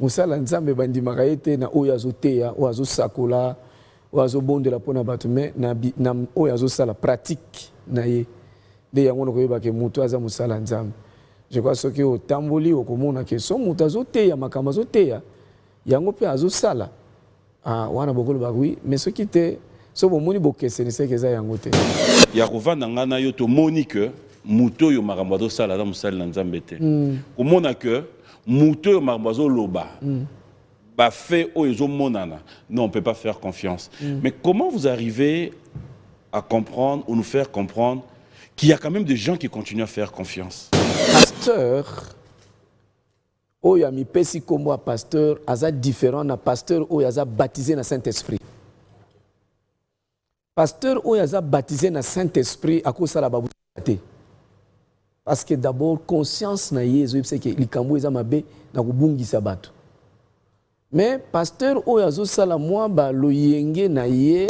musala nzambe bandimaka ye te na oyo azoteya oyo azosakola oyo azobondela mpona bato me na oyo azosala pratique na ye nde yango na koyebaka moto aza musala nzambe. Je crois soki otamboli okomona ke so moto azoteya makambo azoteya yango mpe azosala wana bokoloba oui mais soki te so bomoni bokeseniseke eza yango te ya kovanda nga na yo tomoni ke moto oyo makambo azosala aza mosali na nzambe te komona ke moto oyo makambo azoloba bafait oyo ezomonana non on ne peut pas faire confiance. Mais comment vous arrivez à comprendre ou nous faire comprendre qu'il y a quand même des gens qui continuent à faire confiance? Pasteur oyo amipesi kombo ya pasteur aza différent na pasteur oyo aza baptisé na Saint-Esprit. Pasteur oyo aza baptisé na Saint-Esprit akosala babuta te. Parce que d'abord conscience na ye ezoyebisa ke likambo eza mabe na kobungisa bato. Mais pasteur oyo azosala mwa baloyenge na ye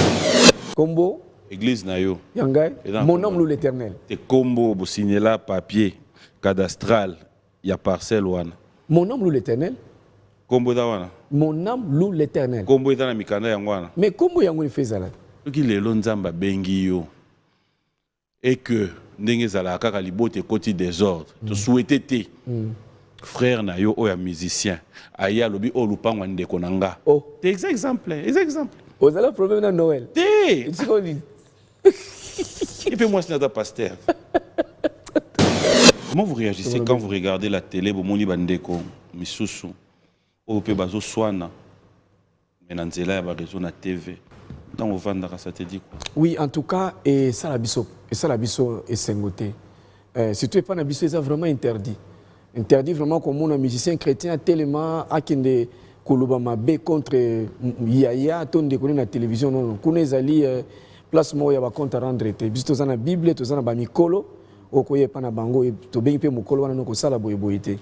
kombo Église na yo. Yangai, mon nom loue l'Éternel. Te kombo bo signer papier cadastral ya parcelle wana. Mon nom loue l'Éternel. Kombo da wana. Mon nom loue l'Éternel. Kombo eza na mikanda yango wana. Mais kombo yango ni fezala. Soki lelo nzamba bengi yo et que ndenge zala kaka libote koti désordre. To souhaiter te. Frère na yo oya musicien. Aya lobi o lupango ndeko nanga. Oh. Te exemple. Vous avez un problème dans Noël. Te. Et puis moi, c'est notre pasteur. Comment vous réagissez quand vous regardez la télé, vous moni bandeko, misusu, au pe bazo swana, menanzela ya barezo na TV. Dans vous vendra ça te dit quoi? Oui, en tout cas, et ça la biso est sengoté. Si tu es pas na biso, c'est vraiment interdit. Interdit vraiment comme un musicien chrétien tellement à kende koloba mabe contre yaya ton de connaître la télévision non connaît ali place mo ya ba compte rendre te biso za na bible to za na ba mikolo okoye pa na bango to bengi pe mokolo wana noko sala boyeboyete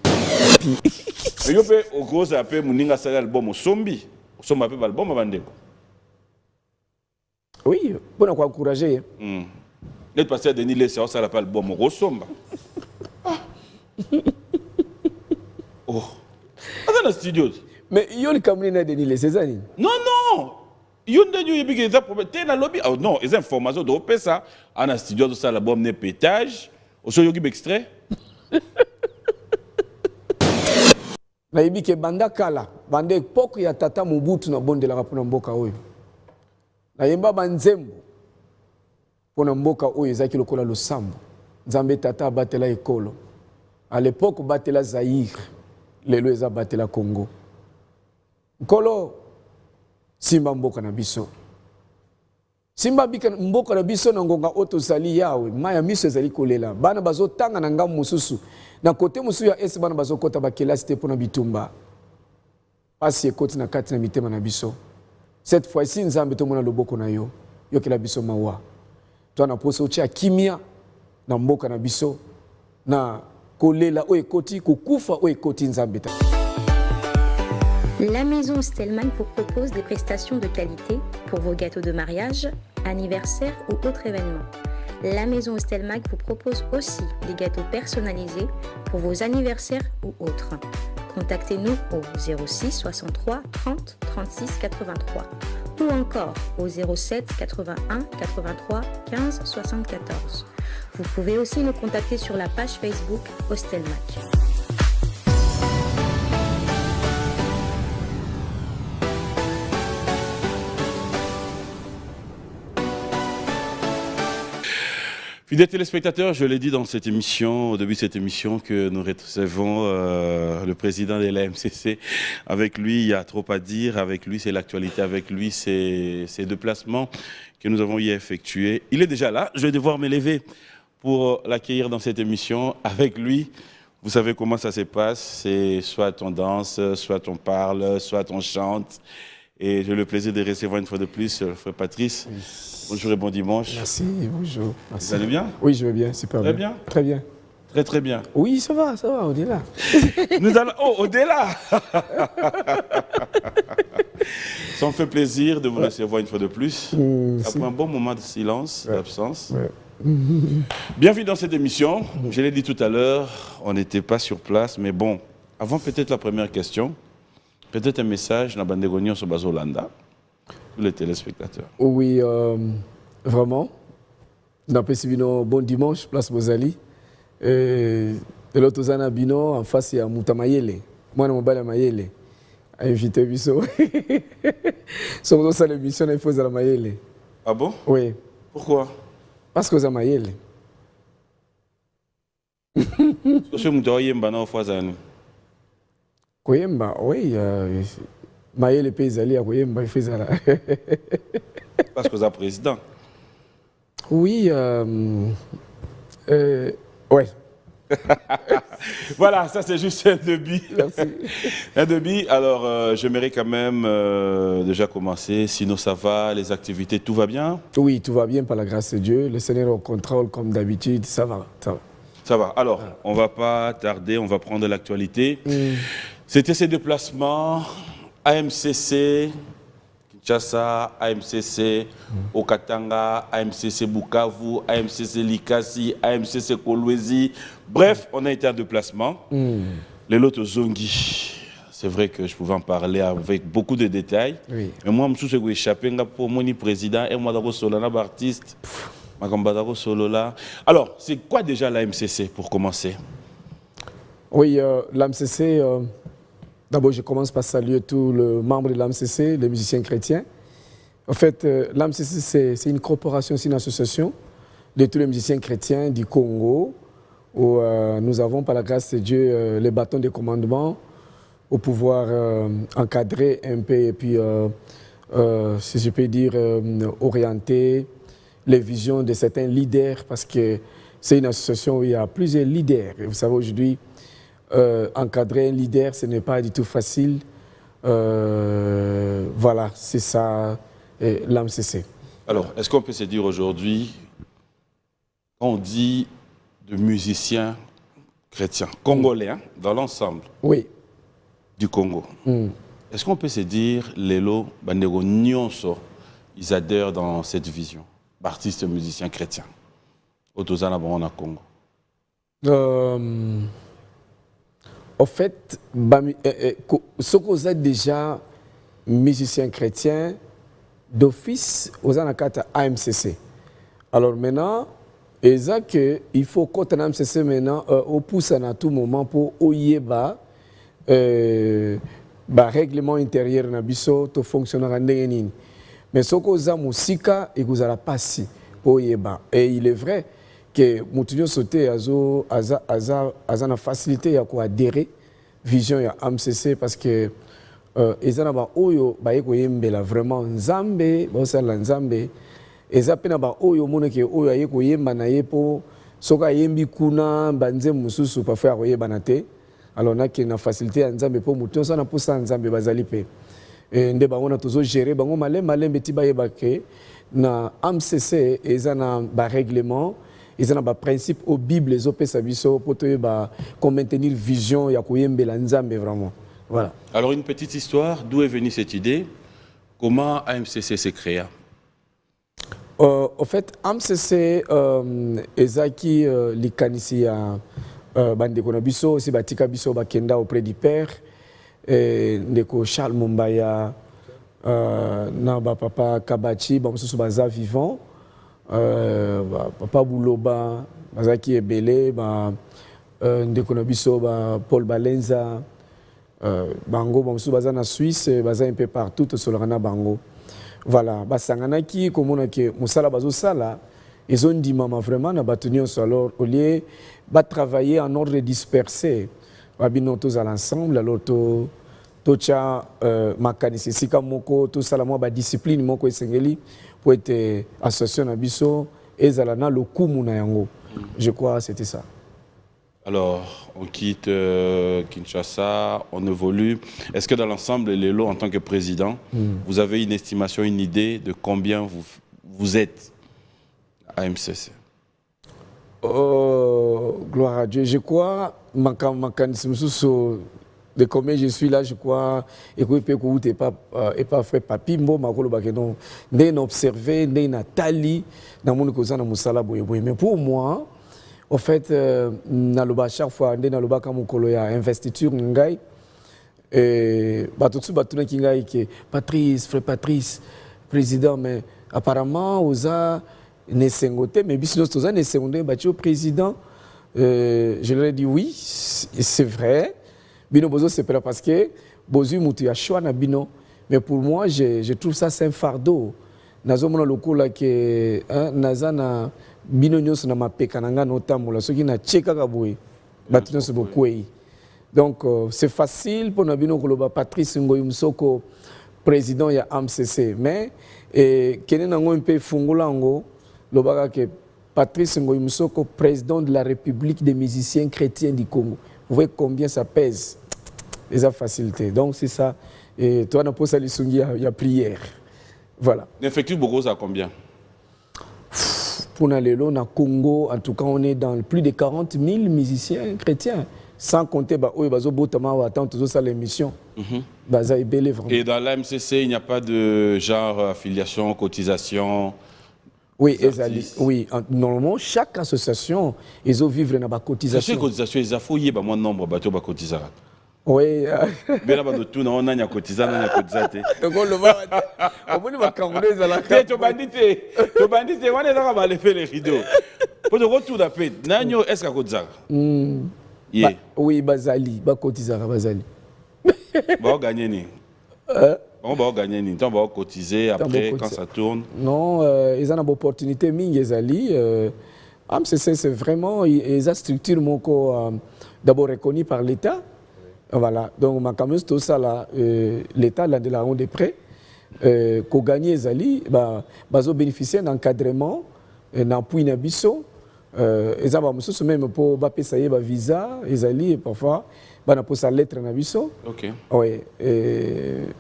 yo pe okoza pe muninga sala album sombi somba pe album bandeko. Oui, pour nous encourager. Le pasteur Denis Lessa ça l'appelle album Rosomba. Oh. Dans le studio. Mais yo le kamine Denis Lessa ça ni? Non. Yo ndenyo yebike eza problème te na lobby. Oh non, les informations de ça en studio de ça l'album ne pétage. Oso yogi extrait. Na yebike banda kala, banda époque ya tata Mobutu na bonde la rapona mboka oyo. Na yemba banzembo pona mboka oyo ezaki lokola losambo. Nzambe tata batela ekolo. À l'époque batela Zaïre, lelo eza batela Congo. Nkolo simba mboka na biso. Simba bika mboka na biso na ngonga oto sali yawe, maya miso ezali kolela. Bana bazo tanga na ngamu mususu. Na kote musu ya esi bana bazo kota ba kelasi te pona bitumba. Pasi ekoti na kati na mitema na biso. Cette fois-ci nzambe to mona loboko na yo. Yo kila biso mawa. To na poso ucha kimia na mboka na biso na kolela o ekoti kukufa o ekoti nzambe ta. La maison Stelman vous propose des prestations de qualité pour vos gâteaux de mariage, anniversaire ou autres événements. La maison Stelman vous propose aussi des gâteaux personnalisés pour vos anniversaires ou autres. Contactez-nous au 06 63 30 36 83 ou encore au 07 81 83 15 74. Vous pouvez aussi nous contacter sur la page Facebook Hostelmac. Fidèles téléspectateurs, je l'ai dit dans cette émission, au début de cette émission, que nous recevons le président de la MCC. Avec lui, il y a trop à dire. Avec lui, c'est l'actualité. Avec lui, c'est ces déplacements que nous avons hier effectués. Il est déjà là. Je vais devoir me lever pour l'accueillir dans cette émission. Avec lui, vous savez comment ça se passe. C'est soit on danse, soit on parle, soit on chante. Et j'ai le plaisir de recevoir une fois de plus frère Patrice. Oui. Bonjour et bon dimanche. Merci, bonjour. Merci. Vous allez bien? Oui, je vais bien, super bien. Très bien? Très bien. Très très bien. Oui, ça va, on est là. Nous allons... Oh, on est là. Ça me fait plaisir de vous recevoir une fois de plus. Après un bon moment de silence, d'absence. Bienvenue dans cette émission. Je l'ai dit tout à l'heure, on n'était pas sur place, mais bon, avant peut-être la première question, Peut-être un message dans Bandegonion sur Bazolanda, tous les téléspectateurs. Oui, vraiment. Dans Pessibino, bon dimanche, place Bozali. De l'autre Zana Bino, en face, il y a Moutamayele. Moi, je suis Mayele. Invité Bisso. Sur ça, l'émission, il faut à Mayele. Ah bon? Oui. Pourquoi? Parce que c'est Mayele. Parce que Moutamayemba n'a pas de Koyemba, oui. Mayele Payzali à Koyemba, il fait ça là. Parce que c'est président. Oui. Ouais. Voilà, ça c'est juste un début. Merci. Un début. Alors, j'aimerais quand même déjà commencer. Sinon, ça va, les activités, tout va bien? Oui, tout va bien par la grâce de Dieu. Le Seigneur au contrôle comme d'habitude. Ça va. Ça va. Ça va. Alors, on ne va pas tarder, on va prendre l'actualité. C'était ces déplacements AMCC, Kinshasa, AMCC, Okatanga, AMCC Bukavu, AMCC Likasi, AMCC Kolwezi. Bref, on a été en déplacement. Les lots Zongi. C'est vrai que je pouvais en parler avec beaucoup de détails. Oui. Mais moi, je suis échappé pour mon président et moi, je suis un artiste. Alors, c'est quoi déjà la MCC pour commencer? Oui, l'AMCC, d'abord je commence par saluer tous les membres de l'AMCC, les musiciens chrétiens. En fait, l'AMCC, c'est une corporation, c'est une association de tous les musiciens chrétiens du Congo, où nous avons, par la grâce de Dieu, les bâtons de commandement pour pouvoir encadrer un peu et puis, si je peux dire, orienter les visions de certains leaders, parce que c'est une association où il y a plusieurs leaders. Et vous savez, aujourd'hui, encadrer un leader, ce n'est pas du tout facile. Voilà, c'est ça, l'AMCC. Alors, est-ce qu'on peut se dire aujourd'hui, quand on dit de musiciens chrétiens, congolais, hein, dans l'ensemble du Congo, est-ce qu'on peut se dire, les lots, Bandego Nyonso, ils adhèrent dans cette vision? Artistes musiciens chrétiens au Congo. En fait, ce qu'on a déjà musiciens chrétiens d'office aux anakata AMCC. Alors maintenant, il faut qu'on AMCC maintenant au pousse à tout moment pour oyeba règlement intérieur na biso to fonctionner ndenge. Mais ce que vous musica et vous allez passer pour yeba. Et il est vrai que Moutinho sauté a une facilité à adhérer vision ya AMCC parce que ils ont oyo ba yeko yembela vraiment nzambe ba sala nzambe ezapena ba oyo moneke oyo ayeko yemba na yepo soka yembi kuna banze mususu pa faire yeba na te alors na ki na facilité ya nzambe po Moutinho sana posa nzambe bazali pe. Nde bango na tozo gérer bango malembe ti bayeba ke na AMCC ezana ba règlement ezana ba principe au Bible ezopesa biso po toyeba ko maintenir vision ya koyembela nzambe vraiment. Voilà. Alors une petite histoire, d'où est venue cette idée? Comment AMCC s'est créé? En fait, AMCC ezaki likanisi ya bandeko na biso aussi batika biso bakenda auprès du père. Ndeko Charles Mumbaya na papa Kabachi bamususu baza vivant papa Bouloba bazaki ebele ndeko na biso Paul Balenza bango bamususu baza na Suisse baza un peu partout tosolana bango voilà basanganaki komona ke musala bazosala ezondimama vraiment na bato nyonso alors au lieu travailler en ordre dispersé babino tous à l'ensemble alors tocha makanisi sika moko to sala mwa ba discipline moko esengeli pour être association na biso ezala na lokumu na yango. Je crois c'était ça. Alors on quitte Kinshasa, on évolue. Est-ce que dans l'ensemble les lots en tant que président, vous avez une estimation, une idée de combien vous êtes à MCC? Gloire à Dieu. Je crois de combien je suis là, je crois, et que pas fait papimbo, makolo bakeno, n'a observé, n'a tali, dans mon cousin na musala boye. Mais pour moi, en fait, na loba chaque fois, na loba comme kolo ya investiture ngai, Tout ça, tout le Patrice, frère Patrice, président, mais apparemment, osa nesengote, mais sinon, osa nesengote, au président. Je leur ai dit oui, c'est vrai. Bino bozo c'est pas parce que bozu mutu a choix na bino, mais pour moi, je trouve ça c'est un fardeau. Nazo mona lokola ke nazana bino nyos na mapeka nanga notambola soki na cheka kaboy. Batino se bokwei. Donc, c'est facile pour Nabino Koloba Patrice Ngoyi Msoko, président de AMCC. Mais, Kenen Nango Mpe Fungulango, que Patrice Ngoyi Msoko, président de la République des musiciens chrétiens du Congo. Vous voyez combien ça pèse, les facilités. Donc, c'est ça. Et toi, on a posé il y a prière. Voilà. L'effectif Bogo, ça combien? Pour Nalelo, na Congo, en tout cas, on est dans plus de 40 000 musiciens chrétiens. Sans compter l'émission. Et dans l'AMCC, il n'y a pas de genre affiliation, cotisation? Oui, oui. Normalement, chaque association, ils ont vivre dans la cotisation. Ces cotisations, ils ont fouillé un nombre de bateaux cotisés. Oui. Mais là, tout le monde a cotisé, on a cotisé. Donc, on le voit. On va cambré à la carte. Tu bandit, on est là, on va faire les rideaux. Pour le retour d'appel, Nanyo, est-ce qu'il y a cotisé? Yeah. Oui, Bazali, Bakotizara Bazali. On va gagner. On va gagner. On va cotiser après quand ça tourne. Non, ils ont une opportunité, Mingezali. AMCC, c'est vraiment, ils ont structure d'abord reconnue par l'État. Voilà. Donc, ma camus, tout ça, l'État l'a de la ronde de prêt. Qu'on gagne Zali, ils ont bénéficié d'un encadrement, d'un puits nabisso. Ils ont même pour payer un visa, et parfois, ils ont sa lettre na biso. OK. Oui.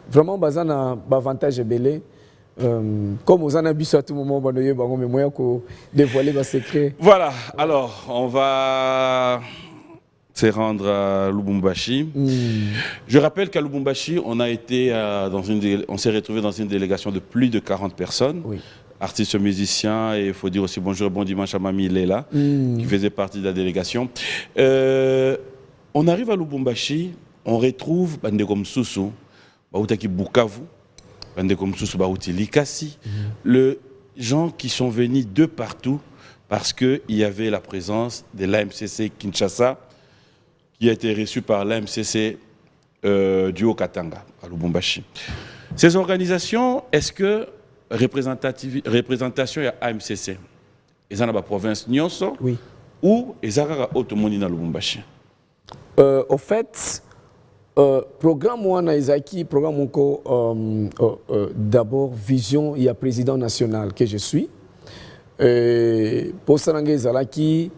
Vraiment, ils ont un avantage belé. Comme aux anabis à tout moment, mais moyen de dévoiler les secrets. Voilà. Alors, on va se rendre à Lubumbashi. Je rappelle qu'à Lubumbashi, on a été on s'est retrouvé dans une délégation de plus de 40 personnes. Oui. Artistes musiciens, et il faut dire aussi bonjour, bon dimanche à Mamie Léla, qui faisait partie de la délégation. On arrive à Lubumbashi, on retrouve Bandeko Msusu, Baoutaki Bukavu, Bandeko Msusu Baouti Likasi, les gens qui sont venus de partout parce qu'il y avait la présence de l'AMCC Kinshasa, qui a été reçu par l'AMCC du Haut-Katanga, à Lubumbashi. Ces organisations, est-ce que représentation à AMCC, ils ont la province Nyonso, oui, ou ils ont automoni na Lubumbashi? Au fait, programme Wana Isaki, programme d'abord Vision, il y a président national que je suis. Pour Sarangé Zalaki,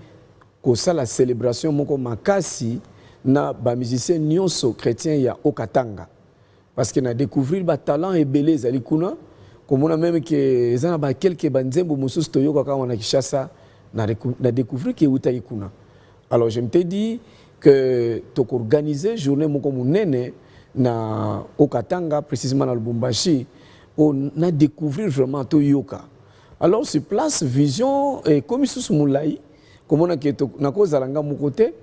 pour ça la célébration moko makasi na ba musicien Nyonso chrétien il y a Okatanga, parce qu'on a découvert ba talent et belé zalikuna. Comme on a même que ça a quelques banzembo musus toyoka quand on a Kinshasa na découvert que utaikuna. Alors je me t'ai dit que tu organiser journée moko munene na Okatanga précisément dans Lubumbashi pour na découvrir vraiment toyoka. Alors sur place Vision et comme sous Moulai comme on a que na cause alanga mon côté,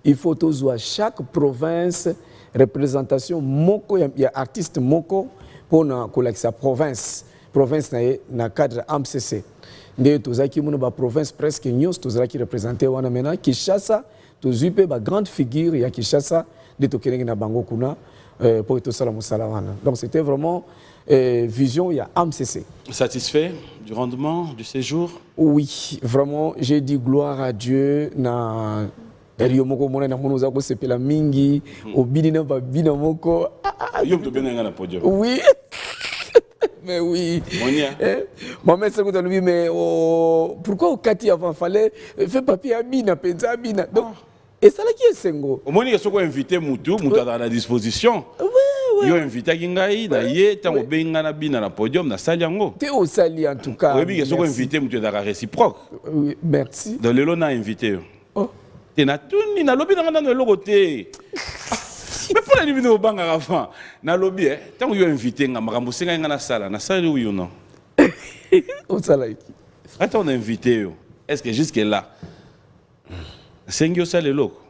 il faut toujours à chaque province représentation moko ya artiste moko pour na sa province na cadre AMCC. Nde tozaki mona ba province presque nyos tozaki représenter wana mena Kinshasa tozupe ba grande figure ya Kinshasa de tokenenge na bango kuna pour tout ça la musala wana. Donc c'était vraiment vision ya AMCC. Satisfait du rendement du séjour? Oui, vraiment j'ai dit gloire à Dieu na Erio moko mona na mono za ko sepela mingi obini na ba bina moko. Yom to benanga na podium. Oui. Mais oui. Moi-même, c'est que lui, mais pourquoi au Kati avant fallait faire papier à Bina, penza à Bina. Donc, et ça là qui est Sengo. Au moins, il y a ceux qui ont invité Moutou à la disposition. Oui. Ils ont invité Gingaï, Naye, tant au Benga na Bina na podium, na Saliango. Tu es au Sali en tout cas. Oui, il y a ceux qui ont invité Moutou à la réciproque. Oui, merci. Dans le lot, on a invité. Oh. Tu n'as tout ni na lobby dans le logoté. Mais pour les vidéos bang avant, na lobby, tant que vous invité, on m'a remboursé dans la salle, na salle oui ou non? Au salle. Attends, on a invité, est-ce que jusque là, c'est une salle loco?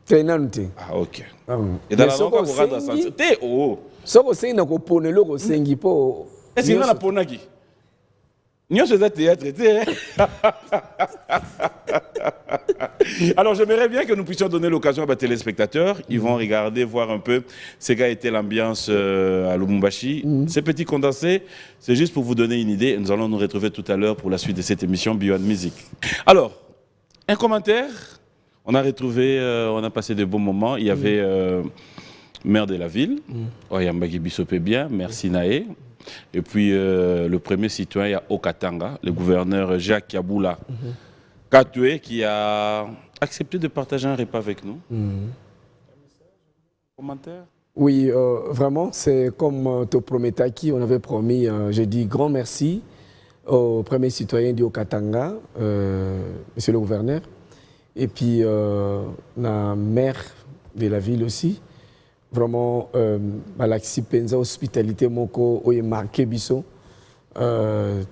traînant. Ah, ok. Et dans la langue, on rentre dans sens. Oh. Ce que c'est que pour le logo, c'est un peu. Est-ce qu'il y a pour qui? Nous sommes théâtre. Alors, j'aimerais bien que nous puissions donner l'occasion à nos téléspectateurs. Ils vont regarder, voir un peu ce qu'a été l'ambiance à Lubumbashi. Ces petits condensés, c'est juste pour vous donner une idée. Nous allons nous retrouver tout à l'heure pour la suite de cette émission Beyond Music. Alors, un commentaire. On a retrouvé, on a passé de bons moments. Il y avait maire de la ville, Oyambagi Bissopé bien, merci Naé. Et puis le premier citoyen, il y a Okatanga, le gouverneur Jacques Yaboula Katoué, qui a accepté de partager un repas avec nous. Commentaire? Oui, vraiment, c'est comme te promettais qui, on avait promis, j'ai dit grand merci au premier citoyen du Okatanga, monsieur le gouverneur, et puis la maire de la ville aussi. Vraiment, malaxi penza hospitalité moko oye marqué biso.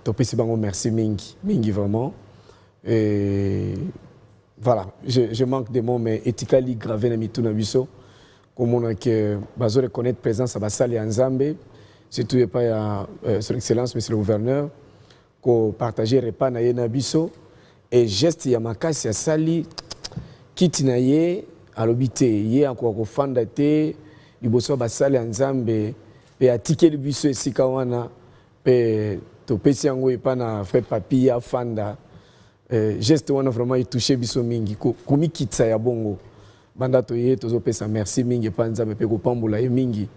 Topesi bango merci mingi vraiment. Et voilà, je manque de mots, mais éthiquement gravé na mituna biso. Comme on a que bazo reconnaître présence à Basali Nzambe, surtout et pas son excellence monsieur le gouverneur, ko partager repas na yena biso et geste ya makasi ya sali kiti na ye alobite ye encore ko fanda te liboso basali Nzambe pe atikeli biso esika wana pe topesi yango epa na frère papi ya fanda geste wana vraiment touché biso mingi komi kitsa ya bongo banda to ye tozo pesa merci mingi pa Nzambe pe ko pambola ye mingi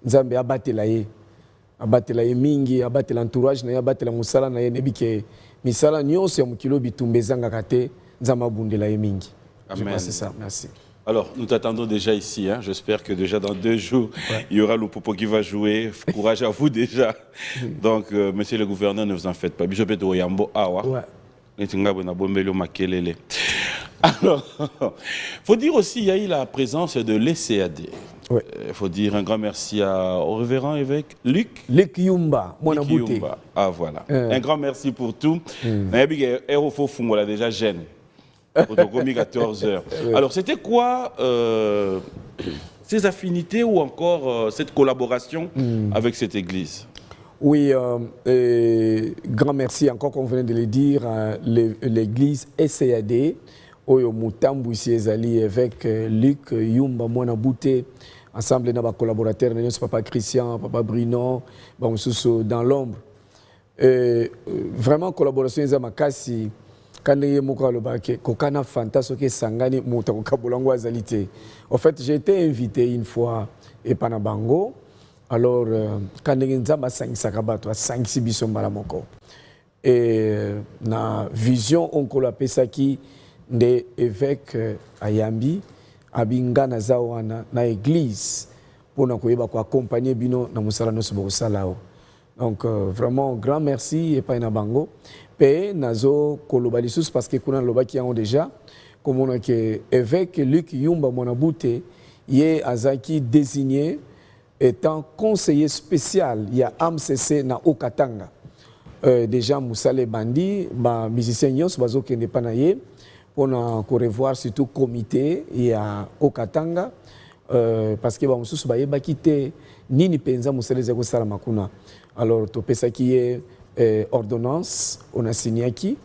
Nzambe abatela ye mingi abatela entourage na ye abatela musala na ye nebike misala nyonso ya mukilo bitumba ezangaka te Nzambe abundela ye mingi. Amen. C'est ça, merci. Alors, nous t'attendons déjà ici. Hein. J'espère que déjà dans 2 jours, il y aura le Popo qui va jouer. Courage à vous déjà. Donc, monsieur le gouverneur, ne vous en faites pas. Bishop Oyambo Awa. Alors, il faut dire aussi qu'il y a eu la présence de l'ECAD. Il faut dire un grand merci au révérend évêque Luc Yumba, mon abouté. Ah voilà. Un grand merci pour tout. On a déjà gêné. 14 heures. Alors, c'était quoi ces affinités ou encore cette collaboration avec cette église? Oui, grand merci encore, comme vous venez de le dire, à l'église SCAD, Oyo Mutambu ici, avec Luc Yumba, Mwana Bouté, ensemble de nos collaborateurs, Papa Christian, Papa Bruno, dans l'ombre. Vraiment, collaboration, Makasi. En fait, j'ai été invité une fois à Panabango. Alors, quand on a 5-6 bisons balamoko. Et na vision on l'a pesaki de évêque Ayambi abinga na zawana na église pour nous accompagner bino na musala noso bosalao. Donc vraiment grand merci et pas na bango. Pe nazo kolobalisus parce que kuna loba qui ont déjà comme on a que évêque Luc Yumba Monabute yé azaki désigné étant conseiller spécial il y a AMCC na Okatanga. Déjà Moussale Bandi ba musicien nyos bazo kende panaye pour na ko revoir surtout comité il y a Okatanga parce que ba mususu ba yeba kité nini penza Moussale zeko sala makuna. Alors to pesa qui est ordonnance on a signé qui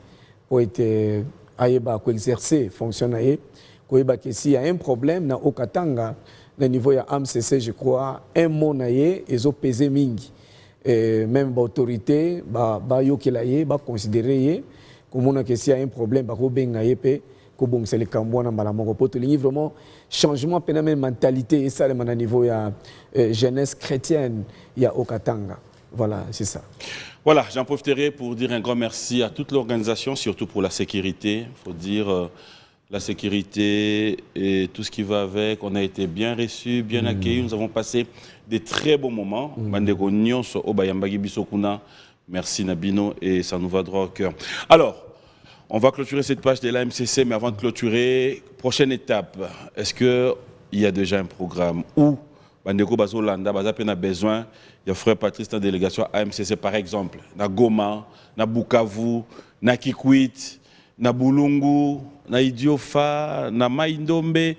pour être aïeba ko exercer fonctionnaire ko yeba que s'il y a un problème na Okatanga le niveau ya AMCC je crois un mot naie ezo peser mingi même l'autorité ba yokela ye ba considérer comme on a que s'il y a un problème ba ko benga ye pe ko bongse le kambo na mbala moko poto lingi vraiment changement pena même mentalité et ça le na niveau ya jeunesse chrétienne ya Okatanga. Voilà, c'est ça. Voilà, j'en profiterai pour dire un grand merci à toute l'organisation, surtout pour la sécurité. Il faut dire la sécurité et tout ce qui va avec. On a été bien reçus, bien accueillis. Nous avons passé des très bons moments. Merci Nabino et ça nous va droit au cœur. Alors, on va clôturer cette page de l'AMCC, mais avant de clôturer, prochaine étape. Est-ce qu'il y a déjà un programme où Bandeko Bazolanda, Bazapena besoin, il y a frère Patrice dans la délégation AMCC par exemple, na Goma, na Bukavu, na Kikwit, na Bulungu, na Idiofa, na Maïndombe,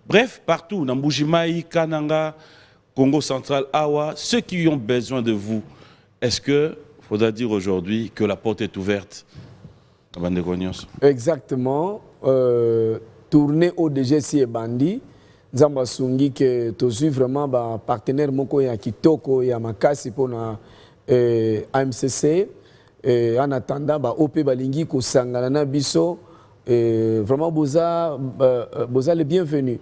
Bref, partout, Namboujimaï, Kananga, Congo central, Awa, ceux qui ont besoin de vous, est-ce que faudra dire aujourd'hui que la porte est ouverte? Exactement. Tourner au DGC et Bandi. Nzamba Sungi que tu suis vraiment un partenaire moko ya kitoko ya makasi pour na AMCC. En attendant, OP balingi ko sangana na biso. Vraiment boza les bienvenus.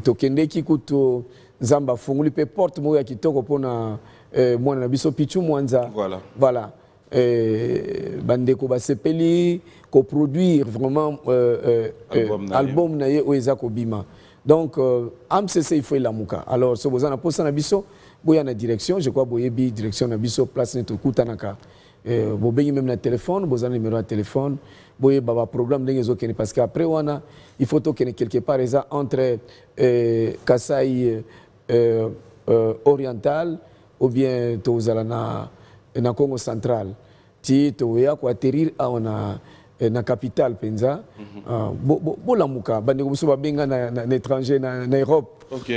Tokende ki kuto Nzamba funguli pe porte mo ya kitoko pour na mwana na biso Pichu Mwanza. Voilà. Bandeko basepeli coproduire vraiment album na ye oeza kobima. Donc AMCC il faut la muka. Alors so bozana posa na biso boya na direction, je crois boyebi direction na biso place neto kutanaka. Bobengi même na téléphone, bozana numéro de téléphone, boye baba programme ndenge zokene parce que après wana il faut to quelque part eza entre Kasai oriental ou bien tozala na Congo central. Ti toya ko atterrir na capitale penza bolamuka bandeko muso babenga na étranger na Europe. OK.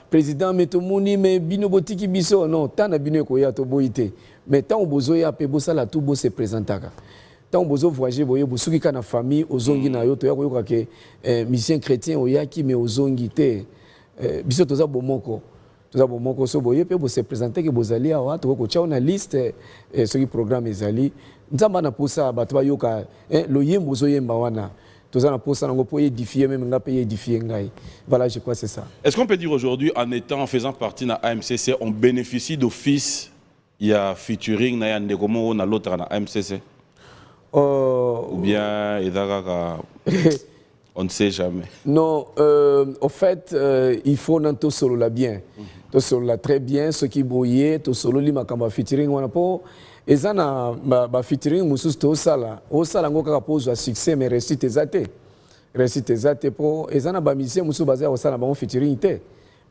Président metomuni me bino botiki biso non tana bino ko ya to boité mais tant bozo ya pe bosala tout bo se présentaka. Tant bozo voyager boye bosuki kana famille ozongi na yo to ya ko yoka ke mission chrétien oyaki me ozongi te biso toza bomoko. Tout ça, bon, so boye pe bo se présenter que bozali awa to ko na liste ce qui programme ezali nzamba na posa bato ba yoka lo yembo zo yemba wana tout ça na posa ngo po édifier même nga pe édifier ngai. Voilà, je crois c'est ça. Est-ce qu'on peut dire aujourd'hui en faisant partie de AMCC on bénéficie d'office il y a featuring na ya ndekomo na l'autre na AMCC ou bien edaka on ne sait jamais. Non, au fait, il faut nanto solo la bien. To solo la très bien, ce qui bouillait, to solo li makamba featuring wana po. Ezana ba featuring musus to sala. O sala ngo kaka pose à succès mais réussite ezate. Réussite ezate po ezana ba musicien musu basé au sala ba featuring té.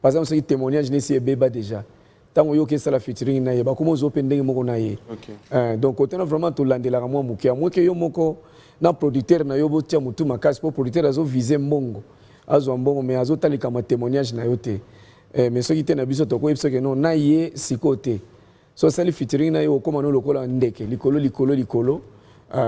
Par exemple, ce témoignage ne si beba déjà. Tant yo ke sala featuring na ye ba komo zo pendenge moko na ye. Donc côté vraiment to landela ka mo mukia mo ke yo moko na producteur na yo botia mutu makasi pour producteur azo viser mbongo azo mbongo mais azo talika ma témoignage na yo te mais ce qui te na biso to ko yebso ke non na ye sikote so sali featuring na yo koma no lokola ndeke likolo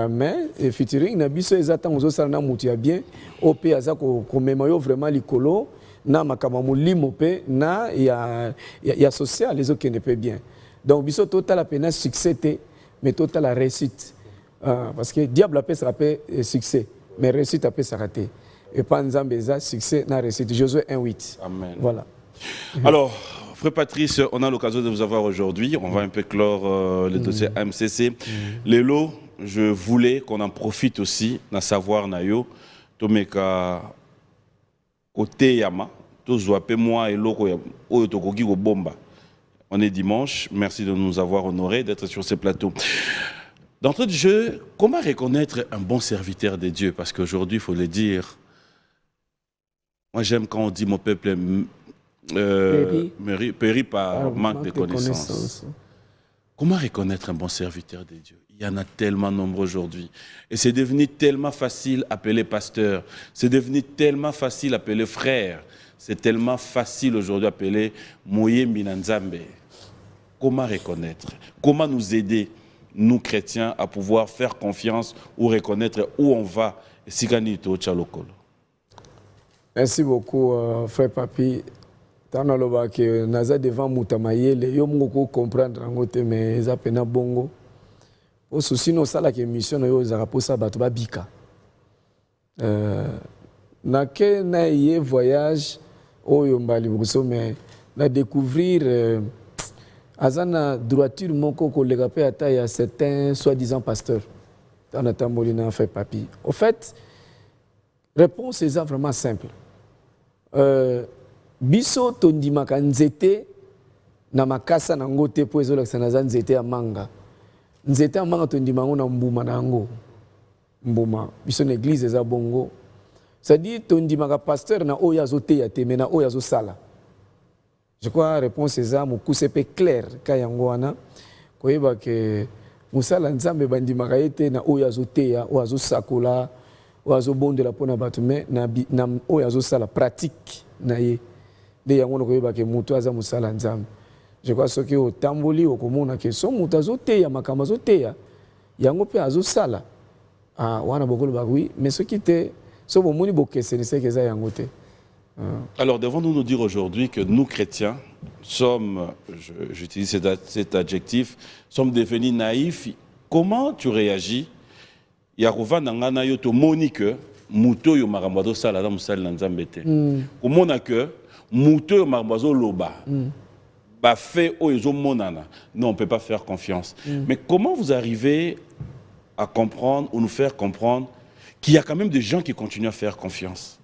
mais featuring na biso ezata ngozo sala na mutu ya bien op aza ko mema yo vraiment likolo na makama mulimo pe na ya social les autres qui ne peut bien donc biso total la peine succès te mais total la réussite. Parce que diable a sera succès, mais réussite a sera raté. Et pas Nzambeza, succès n'a réussite. Josué 1:8. Amen. Voilà. Alors, Frère Patrice, on a l'occasion de vous avoir aujourd'hui. On va un peu clore le dossier AMCC. Lélo, je voulais qu'on en profite aussi, na savoir nayo, tomeka côté yama, tozoape moi et loko oyotokoki ko bomba. On est dimanche. Merci de nous avoir honorés d'être sur ce plateau. D'entrée de jeu, comment reconnaître un bon serviteur de Dieu? Parce qu'aujourd'hui, il faut le dire, moi j'aime quand on dit mon peuple périt par manque de connaissances. Comment reconnaître un bon serviteur de Dieu? Il y en a tellement nombreux aujourd'hui. Et c'est devenu tellement facile d'appeler pasteur. C'est devenu tellement facile d'appeler frère. C'est tellement facile aujourd'hui d'appeler Moye Minanzambe. Comment reconnaître? Comment nous aider, nous chrétiens, à pouvoir faire confiance ou reconnaître où on va? Merci beaucoup, frère Papi. Tant que naza devant Moutamayele, yo moko comprendre ngote mais za pena bongo. Au souci no sala ke mission yo za raposa bato ba bika. Na ke na ye voyage oyo mbali buso mais na découvrir azana droiture moko kolega pe ata ya certains soi-disant pasteurs. Dans la tambolina fait Papi. Au fait, réponse est vraiment simple. Biso tondimaka nzete na makasa na ngote po ezolakisa naza nzete ya manga. Nzete ya manga tondimango na mbuma na ngo. Mbuma. Biso na église eza bongo. C'est-à-dire tondimaka pasteur na oyo azoteya te mais na oyo azosala. Je crois réponse eza mokuse pe clair ka yango wana koyeba ke musala nzambe bandimaka ete na oyo azoteya oyo azosakola oazo bondela pona bato mais na oyo azosala pratique na ye nde yango nakoyeba ke moto aza mosala nzambe. Je crois soki otamboli okomona ke so moto azoteya makambo azoteya yango mpe azosala wana bokoloba oui mais soki te so bomoni bokeseni seke eza yango te. Alors devons-nous nous dire aujourd'hui que nous chrétiens sommes, j'utilise cet adjectif, sommes devenus naïfs. Comment tu réagis? Yarouva nangana yo to monique muto yo marambazo sala da musala na nzambe te. Komona que muto yo marambazo loba. Ba fait o ezo monana. Non, on peut pas faire confiance. Mais comment vous arrivez à comprendre ou nous faire comprendre qu'il y a quand même des gens qui continuent à faire confiance?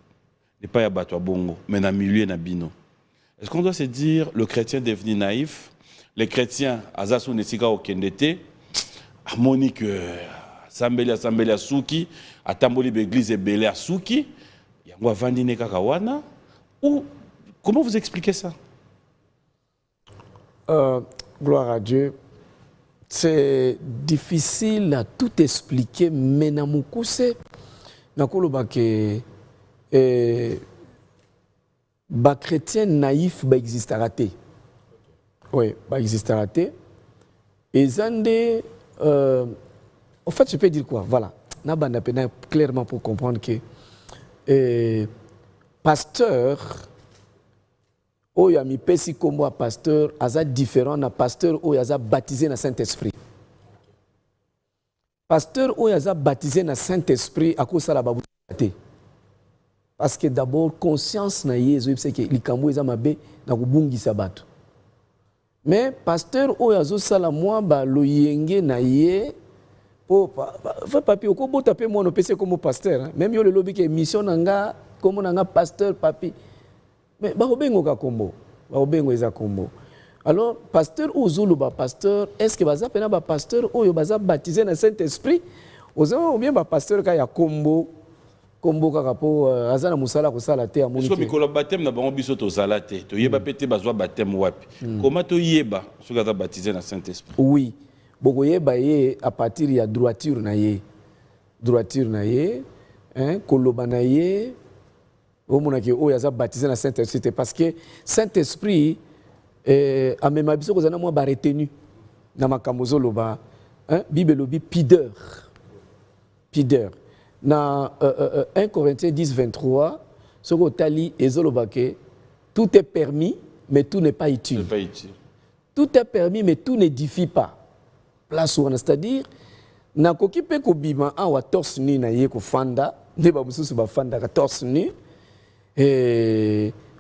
Et pas Yabatwa Bongo, mais dans le milieu Nabino. Est-ce qu'on doit se dire le chrétien est devenu naïf? Les chrétiens, Azasu Nesika Okendete, Monique Sambelia Souki, Atamboli Beglise et Belé Souki, Yangwa Vandine Kakawana? Ou comment vous expliquez ça? Gloire à Dieu. C'est difficile à tout expliquer, mais Namoukousse, Nakolobake. Ba chrétien naïf ba existera té. Oui, ba existera té. Et zande, en fait, je peux dire quoi? Voilà. Nabana pena clairement pour comprendre que pasteur, oya mi pesi comme pasteur, aza différent na pasteur oya aza baptisé na Saint-Esprit. Pasteur oya aza baptisé na Saint-Esprit à cause de la babouté. Parce que d'abord, conscience na yezo c'est que likambo eza mabe na kubungisa bato. Mais pasteur oyo azosala mwa ba loyenge na ye po fa papi oko taper moi no pese comme pasteur même yo le lobby que mission nanga comme nanga pasteur papi. Mais ba obengo ka kombo, ba obengo eza kombo. Alors pasteur ozulu ba pasteur, est-ce que baza pena ba pasteur oyo baza baptisé na Saint-Esprit ou bien ba pasteur ka ya kombo kombo kaka po azana musala ko sala te amoni. Parce que mikolo baptême na bango biso to zala te. To yeba pété bazwa baptême wapi. Comment to yeba soki ata baptisé na Saint-Esprit? Oui. Boko yeba ye à partir ya droiture na ye. Droiture na ye, hein, koloba na ye. Omona ke o yaza baptisé na Saint-Esprit parce que Saint-Esprit a même biso ko zana mo ba retenu na makambo zoloba, hein, Bible lobi pideur. Pideur. Dans 1 Corinthiens 10, 23, ce que Tali et Zolobake, tout est permis, mais tout n'est pas utile. Tout est permis, mais tout n'édifie pas. Place où on a, c'est-à-dire, na koki pe ko bima a wa torse nu na ye ko fanda, ne ba mususu ba fanda ka torse nu.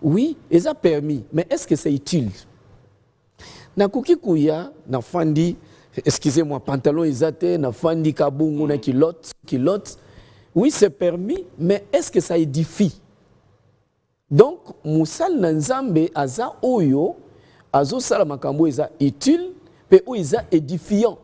Oui, et ça permis, mais est-ce que c'est utile? Na koki kuya na fandi, excusez-moi, pantalon isate, na fandi kabungu na kilote. Oui, c'est permis, mais est-ce que ça édifie? Donc, Moussal Nanzambe aza oyo, azo sala makambo eza utile, pe o eza édifiant.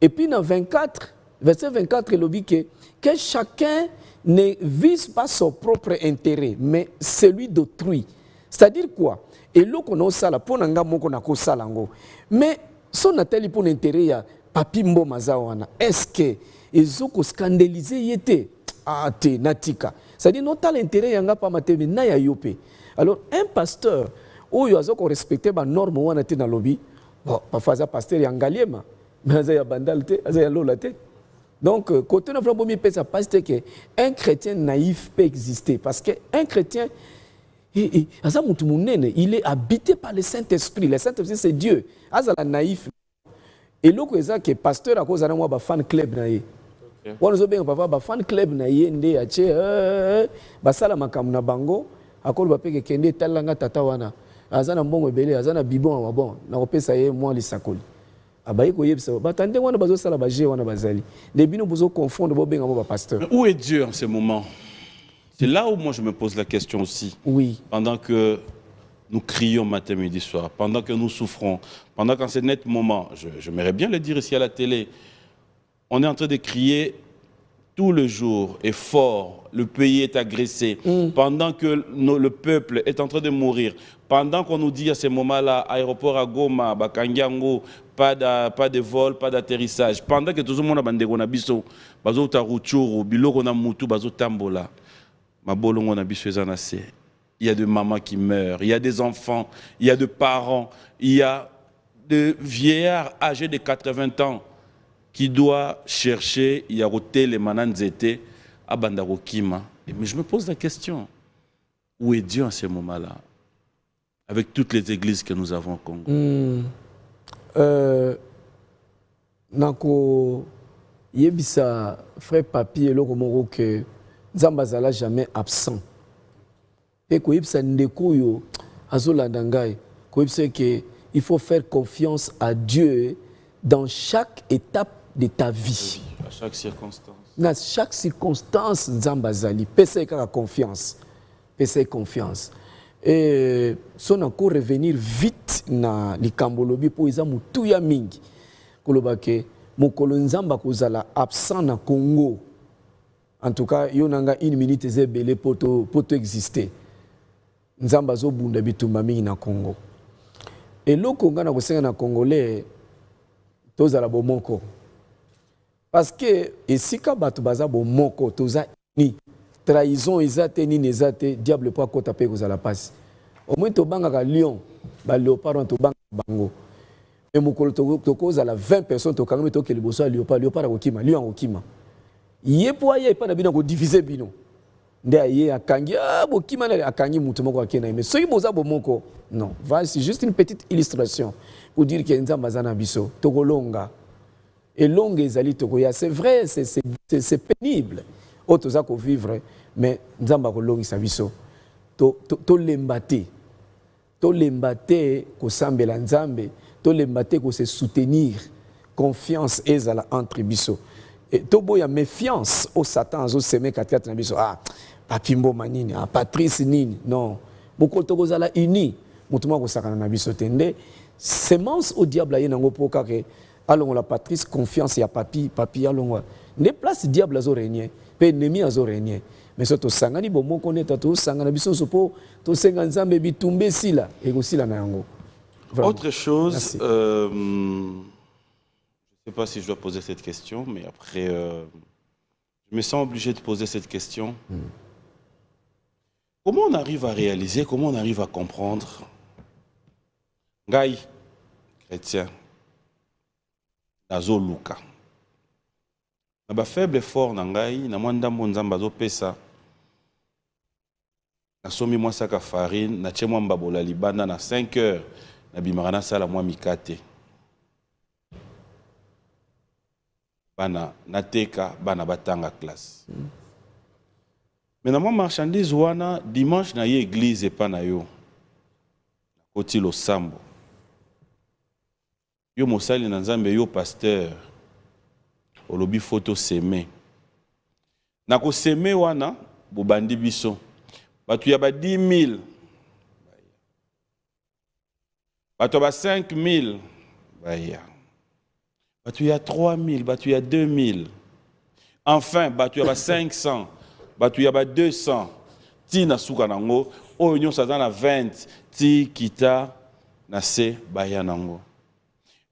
Et puis dans 24, verset 24, il dit que chacun ne vise pas son propre intérêt, mais celui d'autrui. C'est-à-dire quoi? Et là qu'on a sala, pour nanga moko na ko salango. Mais son ateli pour l'intérêt ya papi mbo mazawana. Est-ce que ils ont scandalisé yete te natika, c'est-à-dire non tal intérêt yanga pa matemi na ya yopé. Alors un pasteur oyo azoko respecter ba norme wana te na lobby bon parfois un pasteur yangaliema mais ça ya bandalte ça ya lolate. Donc côté na vraiment mi pesa pasteur que un chrétien naïf peut exister parce que un chrétien asa mutu munene il est habité par le Saint-Esprit. Le Saint-Esprit c'est Dieu. Azala naïf. Et loko eza que pasteur a cause na moi ba fan club na ye. Wana zo benga papa ba fan club na ye nde ache ba sala makambo na bango akolo ba peke kende talanga tata wana azana mbongo ebele azana bibon wa bon na kopesa ye moi lisakoli abayi ko yebisa ba tande wana bazo sala ba je wana bazali de bino bozo confondre bo benga ba pasteur. Mais où est Dieu en ce moment? C'est là où moi je me pose la question aussi. Oui. Pendant que nous crions matin, midi, soir, pendant que nous souffrons, pendant qu'en ce net moment, j'aimerais bien le dire ici à la télé, on est en train de crier tout le jour est fort, le pays est agressé, pendant que le peuple est en train de mourir, pendant qu'on nous dit à ce moment-là, aéroport à Goma, Bakangiango, pas de vol, pas d'atterrissage, pendant que tout le monde a bandé on a biso, bazo ta ruchuru, biloko na mutu, bazo tambola, mabolo on a biso ezanase. Il y a des mamans qui meurent, il y a des enfants, il y a des parents, il y a des vieillards âgés de 80 ans qui doivent chercher, il y a les mananzete à Bandarokima. Mais je me pose la question, où est Dieu en ce moment-là, avec toutes les églises que nous avons au Congo? Nako yebisa frère papier loko moko que Nzambazala jamais absent. Et ko yebisa ndeko yo azolanda ngai ko yebisa que il faut faire confiance à Dieu dans chaque étape de ta vie. À chaque circonstance. Dans chaque circonstance, Nzambazali, pesa kaka confiance. Pesa confiance. Et son encore revenir vite na likambolobi po iza mutu ya mingi. Koloba ke mokolo Nzamba kozala absent na Congo. En tout cas, yo nanga une minute zebele poto exister. Nzamba zo bunda bitumba mingi na Congo. Et loko nga na kosenga na Congolais tozala bomoko. Parce que esika bato baza bomoko toza ni trahison ezate ni nezate diable po akota pe kozala pasi. Au moins tobanga ka lion ba léopard to banga bango. Et mokolo tokozala 20 personnes tokanga to ke liboso ya léopard okima lion okima. Ye po aye pa na bino ko diviser bino. Nde aye akangi bokima na akangi mutu moko akena mais soki boza bomoko non, c'est juste une petite illustration pour dire que Nzamba zana biso tokolonga. Et longue ezali tokoya, c'est vrai, c'est pénible. Autres za ko vivre, mais Nzamba ko longi sa biso. To lembate ko sambela Nzambe, to lembate ko se soutenir, confiance ezala entre biso. Et to boya méfiance au Satan zo seme katikati na biso. Papimbo manini, Patrice nini, non. Boko to zala uni, mutuma ko sakana na biso tende. Semence au diable ye nango poka ke allons la Patrice confiance ya papi allons ne place diable azo régner pe ennemi azo régner mais soto sangani bomo koneta to sangana biso sopo to senga Nzambe bitumbe sila et sila na yango. Autre chose, je ne sais pas si je dois poser cette question, mais après je me sens obligé de poser cette question. Comment on arrive à réaliser, comment on arrive à comprendre Ngai, chrétien, nazo luka. Na ba faible fort na ngai, na mwanda Nzamba zo pesa. Na somi mwa saka farine, na tche mwa mbabola libanda na 5 heures, na bimarana sala mwa mikate. Bana nateka, bana batanga classe. Mais na mwa marchandise wana, dimanche na ye église et pas na yo. Koti lo sambo. Yo mosali na Nzambe yo pasteur olobi photo seme na ko seme wana bobandi biso batu ya ba 10 000 batu ba 5 000 baya batu ya 3 000 batu ya 2 000 enfin batu ya ba 500 batu ya ba 200 ti na suka nango oyo nyonso za na 20 ti kita na se baya nango.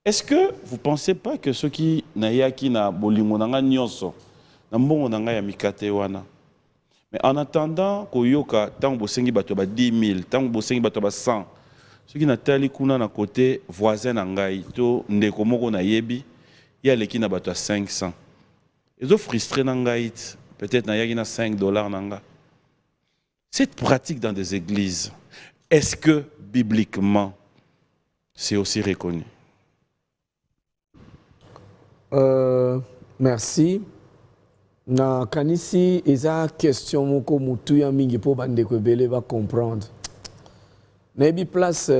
Est-ce que vous ne pensez pas que ceux qui na bolingo nanga nyonso na mbongo nanga ya mikate wana mais en attendant koyoka tango bosengi bato ba 10 000 tango bosengi bato ba 100 ceux qui natali kuna na côté voisin na ngai to ndeko moko na yebi ya leki na bato 500 ezo frustré na ngai peut-être na yaki na $5 nanga. Cette pratique dans des églises, est-ce que bibliquement c'est aussi reconnu? Merci. Na kanisi eza question moko mutu ya mingi po bande ko belé va comprendre. Na bi place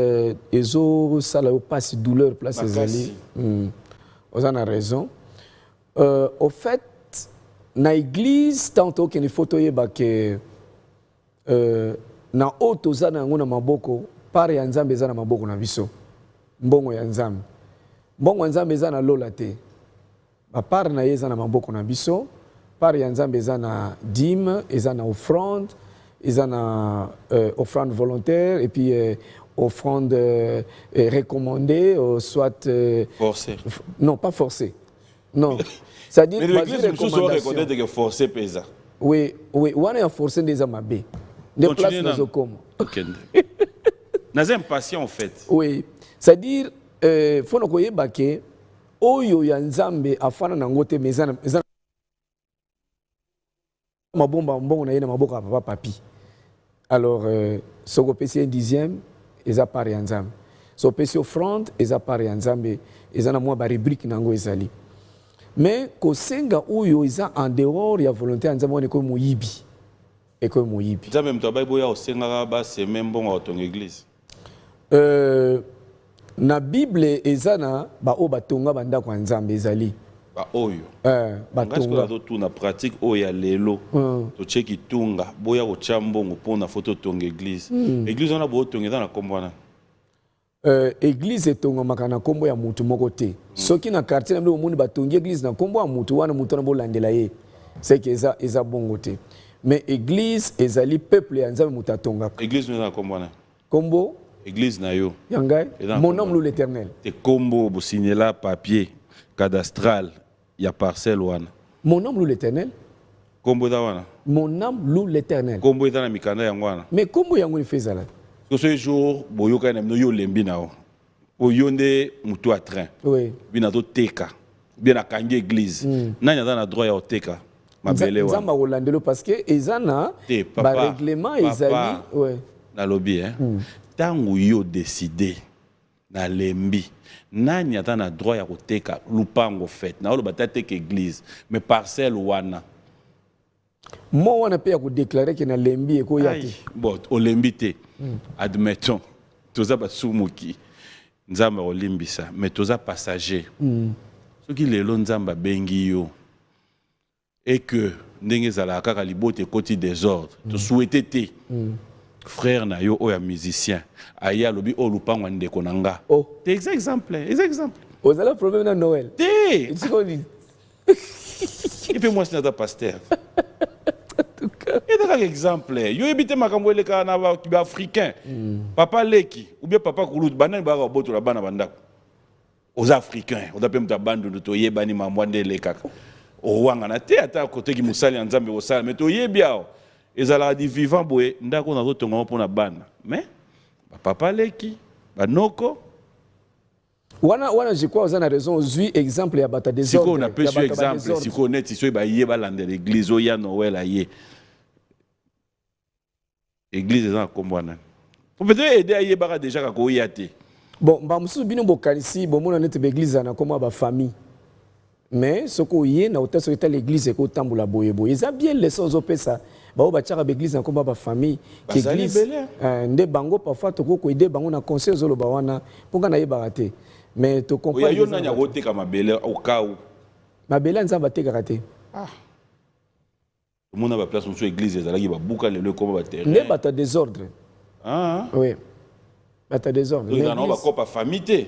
ezo sala o passe douleur place ezali. Vous en a raison. Au fait na église tanto que ni photo yeba que na auto za na ngona maboko pare ya Nzambe za na maboko na biso. Mbongo ya Nzambe. Mbongo ya Nzambe za na lola te. Par na yeza na maboko na biso part ya nzambe eza na dîme, eza na offrande, eza na offrande volontaire et puis offrande recommandée, soit forcé. Non, pas forcée. Non. C'est-à-dire mais l'église nous sommes reconnaître que forcé pesa. Oui, oui, on a forcé des amabé. Des places dans le com. OK. Nous sommes impatients en fait. Oui. C'est-à-dire faut nous koyeba ke oyo ya nzambe afana na ngote mezana mabomba mbongo na yena maboka papa papi. Alors soko pesi un dixième eza part ya nzambe. So pesi offrande eza part ya nzambe eza na mwa ba rubrique nango ezali. Mais kosenga oyo eza en dehors ya volonté ya nzambe on ko moyibi. Et ko moyibi. Nzambe mtabai boya osenga ba seme mbongo otonga église. Na Bible ezana ba o batonga banda kwa nzambe ezali. Ba oyo. Batonga to na pratique oya lelo. To cheki tunga boya ko chambongo pona photo tonga église. Église on a bo tonga dans na kombona. Église etonga makana kombo ya mutu moko te. Soki na quartier na mbe omoni batongi église na kombo ya mutu wana mutu na bolandela ye. C'est que eza bongo te. Mais église ezali peuple ya nzambe mutu atonga. Église na kombona. Kombo église na yo. Yangai, mon nom loue l'Éternel. Te kombo bo signer papier cadastral ya parcelle wana. Mon nom loue l'Éternel. Kombo da wana. Mon nom loue l'Éternel. Kombo eta na mikanda ya wana. Mais kombo yango ni fezala. Ce jour boyoka na no yo lembi nao. Oyonde mutu a train. Oui. Bina to teka. Bien akangi église. Nanya na droit ya oteka. Mabele wana. Nzamba olandelo parce que ezana ba règlement ezali ouais. Na lobby hein. Tangu yo décider na lembi nani ata na droit ya koteka lupango fait na oloba tateka église mais parcelle wana mo wana pe ya ko déclarer que na lembi eko yate bon olembi te admettons toza basumuki nzamba olimbisa mais toza passager soki lelo nzamba bengi yo et que ndenge ezalaka kaka libote koti désordre to souhaiter te frère na yo oya musicien aya lobi o lupango ndeko nanga oh des exemples vous avez problème na Noël té tu connais et puis moi c'est notre pasteur en tout cas et dans exemple yo ebité makambo eleka na ba africain papa leki ou bien papa kulut banani ba ka boto la bana bandako aux africains on appelle ta bande to yebani mamwande lekaka o wanga na te ata côté ki musali nzambe o sala mais to yebiao ezala di vivant boye ndako na kotonga mpona bana mais papa leki banoko wana je crois vous avez raison zui exemple ya bata des ordres on a peu exemple si ko net so ba yeba lande l'église o ya Noël aye église za kombwana pour peut-être aider aye baka déjà ka ko yate bon ba musu bino bokanisi bo mona net be église na koma ba famille mais ce ko yé na ota so eta l'église ko tambula boye boye eza bien leçon zo pesa ba ba tchaka l'église na koma ba famille qui église nde bango parfois to ko aider bango na conseil zo lo ba wana ponga na yeba raté mais to comprendre yo na nyako te ka mabele au cas où mabele nzamba te karaté tout monde ba place sur église ezalaki ba buka le comme ba terrain ne bata désordre oui bata désordre l'église on va copa famille te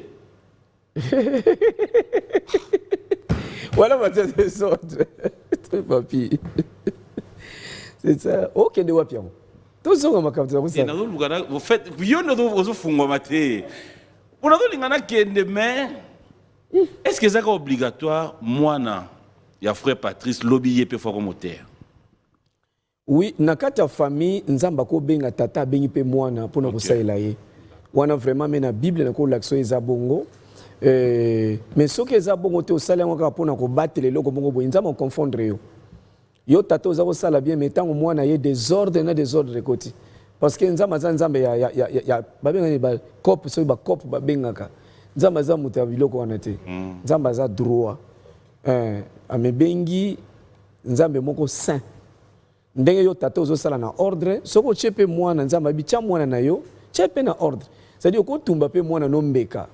voilà bata désordre papi c'est ça OK de wapi yango tozonga makambo za ça na lugana vous faites yo no zo fungwa mate on a lingana kende mais est-ce que c'est obligatoire mwana ya frère Patrice lobi yepe foko moteur oui na kati ya famille nzamba ko benga tata bengi pe mwana pona ko saila ye wana vraiment mais na bible na ko lakso eza bongo mais soki eza bongo te osala yango kaka pona ko battre loko bongo bo nzamba confondre yo tata oza ko sala bien mais tango mwana ye désordre na désordre koti parce que nzamba za nzambe ya babenga ni ba cop so ba cop ba bengaka nzamba za muta biloko wana te nzamba za droit amebengi nzambe moko saint ndenge yo tata ozo sala na ordre soko chepe mwana nzamba bicha mwana na yo chepe na ordre c'est-à-dire ko tumba pe mwana no mbeka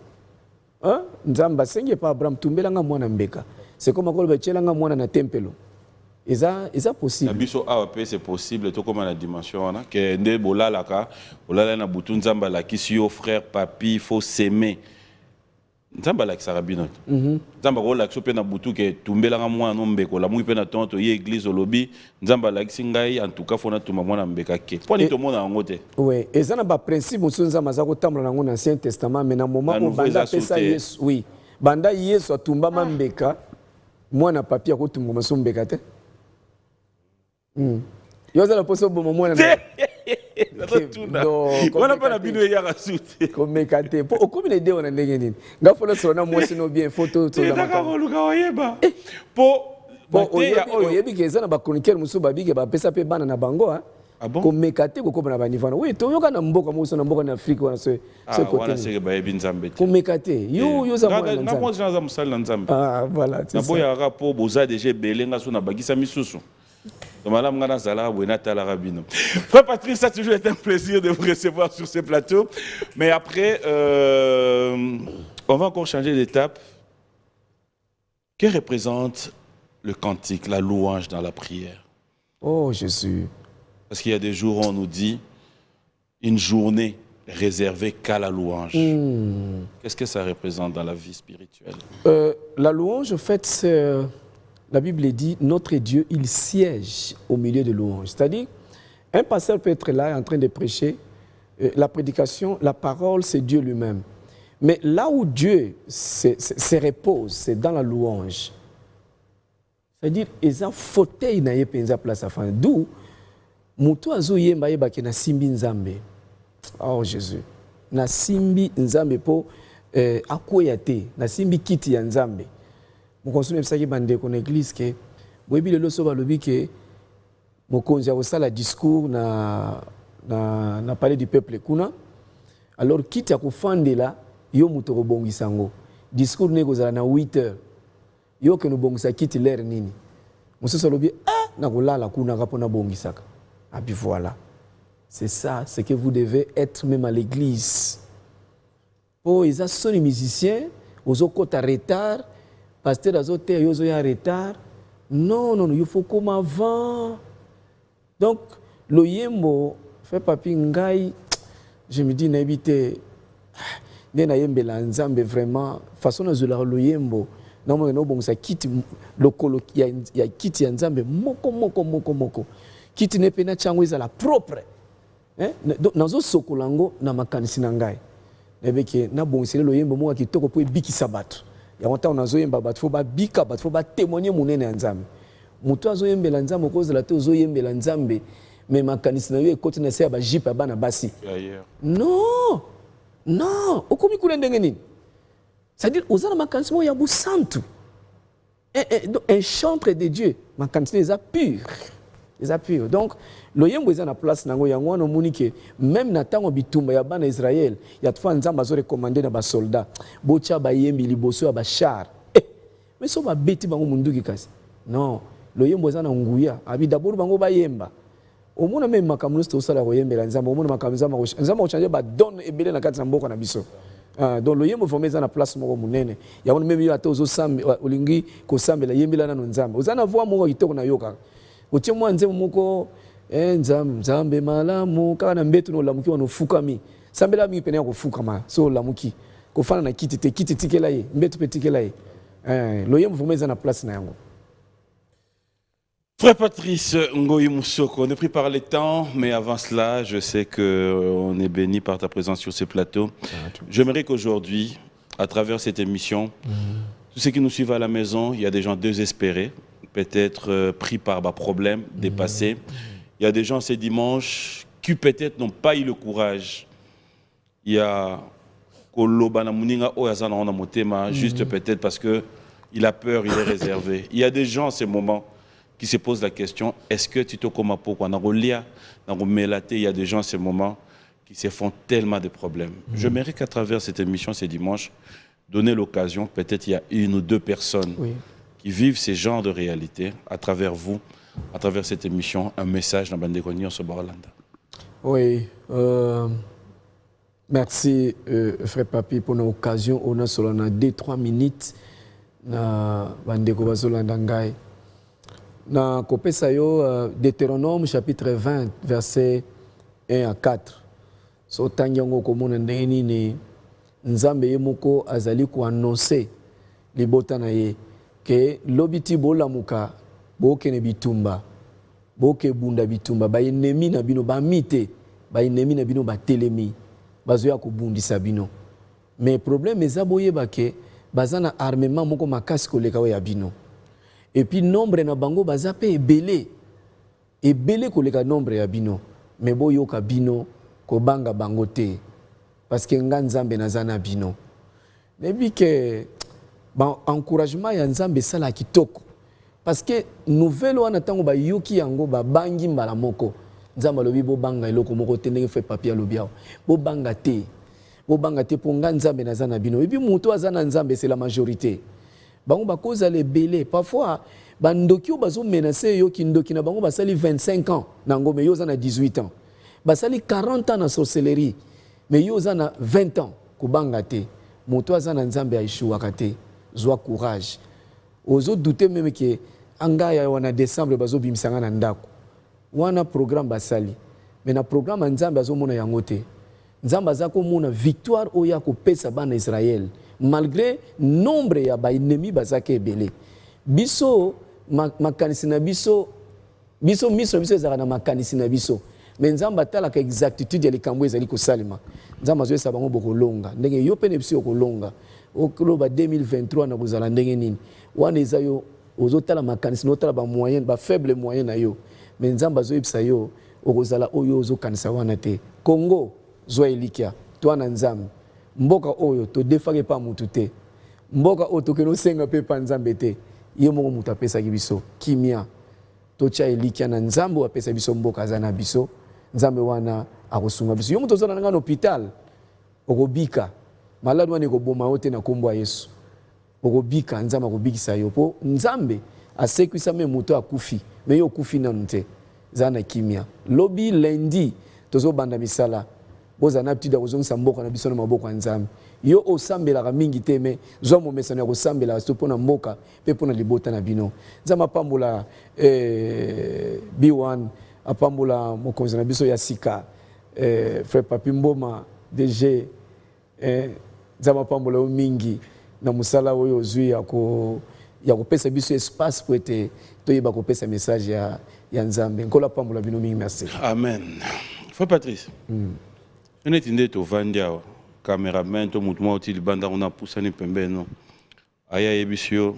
nzamba senge pa Abraham tumbelanga mwana mbeka c'est comme ko bechelanga mwana na tempelo Eza possible. Nabiso AWP c'est possible tout comme la dimension wana que nde bolala na butu nzamba la kisio frère papi faut s'aimer Nzamba la Sarabino. Nzamba ko la sope na butu ke tumbela nga mwana no mbeko la mui pe na tonto ye église olobi nzamba la singai en tout cas fona tuma mwana mbeka ke. Poni to mona ngote. Oui, et ça na ba principe musu nzamba za ko tamla nango na Ancien Testament mais na moment où banda pesa Yesu, oui. Banda Yesu atumba mbeka mwana papier ko tumba maso mbeka te. Yoza la poso bomo mwana na. Wana pa na bino ya rasute. Komekate. Po okomi na idée wana ndenge nini? Ngafolo sona mwasi no bien photo to na makaka. Ndaka luka oyeba. Po oyebi ke ezana ba chroniqueur musu babike ba pesa pe bana na bango ha. Komekate ko na ba nivana. Oui, to yoka na mboka musu na mboka na Afrique wana se côté. Wana seke ba yebi nzambe. Komekate. Yo za mwana nzambe. Ngamo za musala na nzambe. Ah voilà, c'est ça. Na boya rapo boza déjà belenga so na bagisa misusu. Frère Patrice, ça a toujours été un plaisir de vous recevoir sur ce plateau. Mais après, on va encore changer d'étape. Que représente le cantique, la louange dans la prière? Oh Jésus. Parce qu'il y a des jours où on nous dit une journée réservée qu'à la louange. Qu'est-ce que ça représente dans la vie spirituelle? La louange, en fait, c'est... La Bible dit, notre Dieu, il siège au milieu de louanges. C'est-à-dire, un pasteur peut être là en train de prêcher. La prédication, la parole, c'est Dieu lui-même. Mais là où Dieu se repose, c'est dans la louange. C'est-à-dire, ils ont fauteuil na ye penza place à fin. D'où, mutu azo yemba yeba ke na simbi nzambe. Oh Jésus. Na simbi nzambe po akoyate. Na simbi kiti ya nzambe. Mokonzi mesaki bandeko na église ke boyebi lelo so balobi ke mokonzi akosala discours na palais du peuple kuna alors kiti akofandela yo moto kobongisa yango discours ne kozala na 8 heures yo ke nobongisa kiti l'air nini mosusu alobi nakolala kuna kapona bongisaka puis voilà, c'est ça, c'est que vous devez être même à l'église. Oh, ils sont les musiciens, aux autres retard. Pasteur azote yozo ya retard. Non, non, il faut comme avant. Donc, le yembo fait papi ngai. Je me dis n'habite. Nena yembe la nzambe vraiment. Façon na zola le yembo. Non mais non bon ça quitte le colo ya quitte ya nzambe moko. Quitte ne pena chango za la propre. Hein? Nazo sokolango na makanisi na ngai. Nebeke na bonsele le yembo mo kitoko po biki sabatu. Ya wata unazoyemba batu fo ba bika batu fo ba témoigner munene ya nzambe. Mutu azoyembela nzambe koza la te ozoyembela nzambe mais makanisi na yo ekoti na se ba jipa bana basi. Non. Non, okomi kuna ndenge nini? C'est-à-dire ozana makanisi mo ya busantu. Un chantre de Dieu, makanisi les a pur. Les a pur. Donc le yembo eza na place nango yango wana omoni ke même na tango bitumba ya bana Israël ya tfa nzamba azo recommander na ba soldat bocha ba yembi liboso ya ba char mais so ba beti bango munduki kasi non le yembo eza na nguya abi d'abord bango ba yemba omona même makambo sto sala ko yembela nzamba omona makambo nzamba ko changer ba donne ebele na kati na mboko na biso. Donc le yembo formé na place moko munene ya on même yo ata ozo sambe olingi ko sambela yembela na nzamba ozana voix moko kitoko na yoka otie mwa nzembo moko nzambe malamu kaka na mbetu no lamuki wana ofukami sambela mingi pene ya kofukama so lamuki kofana na kiti te kiti tikela ye mbetu pe tikela ye lo yembo vraiment eza na place na yango. Frère Patrice Ngoyi Moussoko, on est pris par les temps, mais avant cela, je sais qu'on est béni par ta présence sur ce plateau. J'aimerais qu'aujourd'hui, à travers cette émission, tous ceux qui nous suivent à la maison, il y a des gens désespérés, peut-être pris par des problèmes, dépassés. Il y a des gens ces dimanches qui peut-être n'ont pas eu le courage. Il y a juste peut-être parce qu'il a peur, il est réservé. Il y a des gens ces moments qui se posent la question, est-ce que tu te comme pourquoi il y a des gens ces moments qui se font tellement de problèmes. Je mérite qu'à travers cette émission ces dimanches, donner l'occasion, peut-être il y a une ou deux personnes qui vivent ces genres de réalité à travers vous, à travers cette émission, un message dans Bande Koni sur Borlanda. Oui, merci frère Papi pour l'occasion. On a seulement 2-3 minutes na Bande Koni ngai. Na kopesa yo Deutéronome chapitre 20 verset 1 à 4. So tangi yango komona ndenge nini nzambe ye moko azali ko annoncer libota na ye ke lobiti bolamuka bokene bitumba boke bunda bitumba ba ennemi na bino ba mite ba ennemi na bino ba telemi bazoya ko bundisa bino mais problème eza boyeba ke bazana armement moko makasi koleka ya bino et puis nombre na bango baza pe ebele koleka nombre ya bino mais boyoka bino ko banga bango te parce que nga nzambe nazana bino nebi ke ba encouragement ya nzambe sala kitoko parce que nouvelle wana tango ba yoki yango ba bangi mbala moko nzamba lobi bo banga eloko moko te ndenge fait papier lobi awo bo banga te po nga nzambe nazana bino et puis muto azana nzambe c'est la majorité bango ba cause les belé parfois bandoki o bazo menacer yo kindoki na bango basali 25 ans na ngome yo zana 18 ans basali 40 ans na sorcellerie mais yo zana 20 ans ko banga te muto azana nzambe aishuwa te zwa courage ozo douter même que anga ya wana décembre bazo bimisanga na ndako wana programme basali mais na programme nzambe azomona yango te nzambe azako mona victoire oya ko pesa bana Israël malgré nombre ya ba ennemi bazake ebele biso makanisi na biso ezaka na makanisi na biso mais nzambe atalaka exactitude ya likambo ezali kosalema nzambe azoyesa bango bokolonga ndenge yo pene biso okolonga okoloba 2023 na kozala ndenge nini wana eza yo ozotala makanisi notala ba moyen ba faible moyen na yo mais nzambe azoyebisa yo okozala oyo ozokanisa wana te Congo zwa elikia twana nzambe mboka oyo to defake pa mutu te mboka oyo tokeno senga pe pa nzambe te ye moko mutu apesaki biso kimia tocha elikia na nzambe apesa biso mboka azana biso nzambe wana akosunga biso yo mutu ozala na hôpital okobika malade wana ekoboma yo te na kombo ya Yesu okobika nzambe akobikisa yo po nzambe asekwisa me mutu akufi me yo okufi nanu te zana kimia lobi lundi tozobanda misala boza na petite kozongisa mboka na biso na maboko ya nzambe yo osambelaka mingi te me zwa momesano ya kosambela so mpona mboka mpe mpona libota na bino nzambe apambola B1 apambola mokonzi na biso ya sika frère Papi Mboma DG nzambe apambola yo mingi na mosala oyo ozwi ya kopesa biso espace po ete toyeba kopesa message ya nzambe nkolo apambola bino mingi merci amen frère Patrice on est inde to vandia cameraman to mutu mwa utili banda on a poussé ni pembeno aya ebisio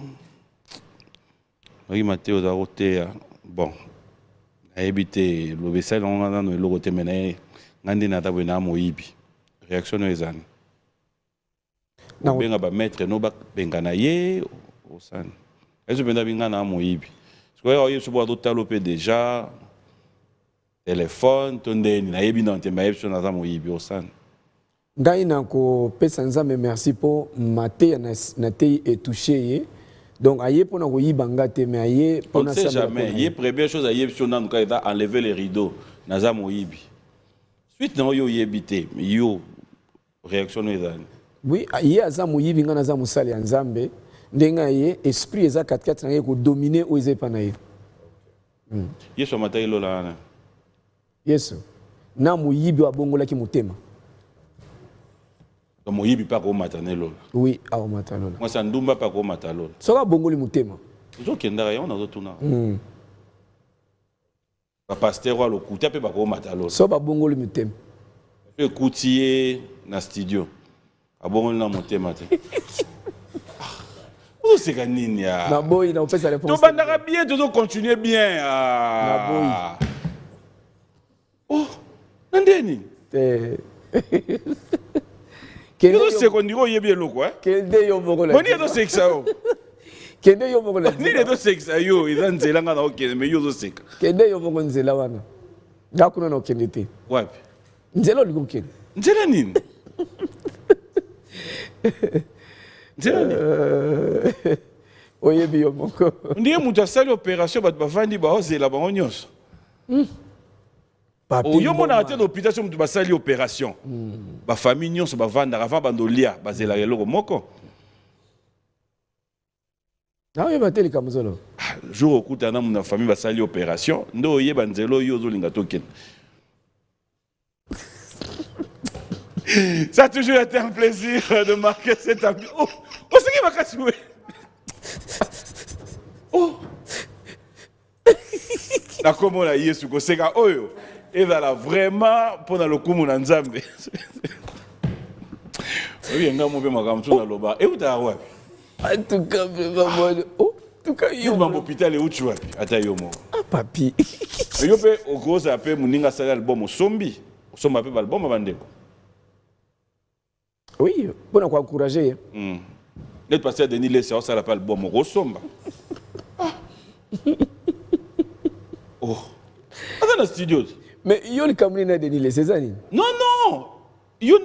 oui Mathéo za rotea bon ayebite lo besal on a no lo rote mené ngandi na tabwe na moyibi réaction no ezana na benga ba maître no ba benga na ye o san ezo benda binga na moyibi so ya yesu bo adotalo pe déjà téléphone tondeni na yebi na temba yebso na za moyibi o san ngai na ko pesa nzambe merci po mate na te et touché donc aye pona ko yibanga te mais aye pona ça jamais yé première chose aye yebso na nka ida enlever les rideaux na za moyibi suite na yo yebité yo réaction no ezana oui aye aza moyibi nga na za musali ya nzambe ndenga ye esprit eza 4 na ye ko dominer o ezepa na ye yesu matai lola ana Yesu na moyibi wa bongolaki motema moyibi pa ko matane lola oui awo matalola moi ça ndumba pa ko matalola soka bongoli motema ozokenda ya ona zotuna ba pasteur wa lokuta pe ba ko matalola so ba bongoli motema pe kutier na studio abongoli na motema te c'est kanini ya na boy na opesa réponse to bandaka bien to continuer bien na boy oh nandeni Kendo sekondi ko yebi eloko kende yo moko la boni edo seksa o kende yo moko la ni edo seksa yo eza nzela nga na okende me yo zo seka kende yo moko nzela wana ngakuna na okende te wapi nzela oliko kende nzela nini nzela nini oyebi yo moko ndiye mutu asali opération bato bavandi baozela bango nyonso yo mona ate na hôpital so mutu basali opération bafamille nyonso bavandaka avant bandolia bazelaka eloko moko naoyeba te likambo zolo jour okutana na famille basali opération nde oyeba nzela oyo ozolinga tokende Ça a toujours été un plaisir de marquer cette ambiance. Oh, c'est qui m'a cassé. Oh. Na komo na Yesu ko seka oyo. Et voilà vraiment pour le coup mon Nzambe. Oui, nga mo be makamtu na loba. Et uta wapi? En tout cas, vraiment. Oh, en tout cas, yo ba hôpital e uti wapi? Ata yo mo. Ah papi. Yo pe okoza ape muninga sala album sombi. Somba pe album bandeko. Oui, pour nous encourager. Le pasteur Denis Lessé ça l'appelle album Rosomba. Oh. Dans le studio. Mais il y a une caméra de Denis Lessé. Non, non. Il y a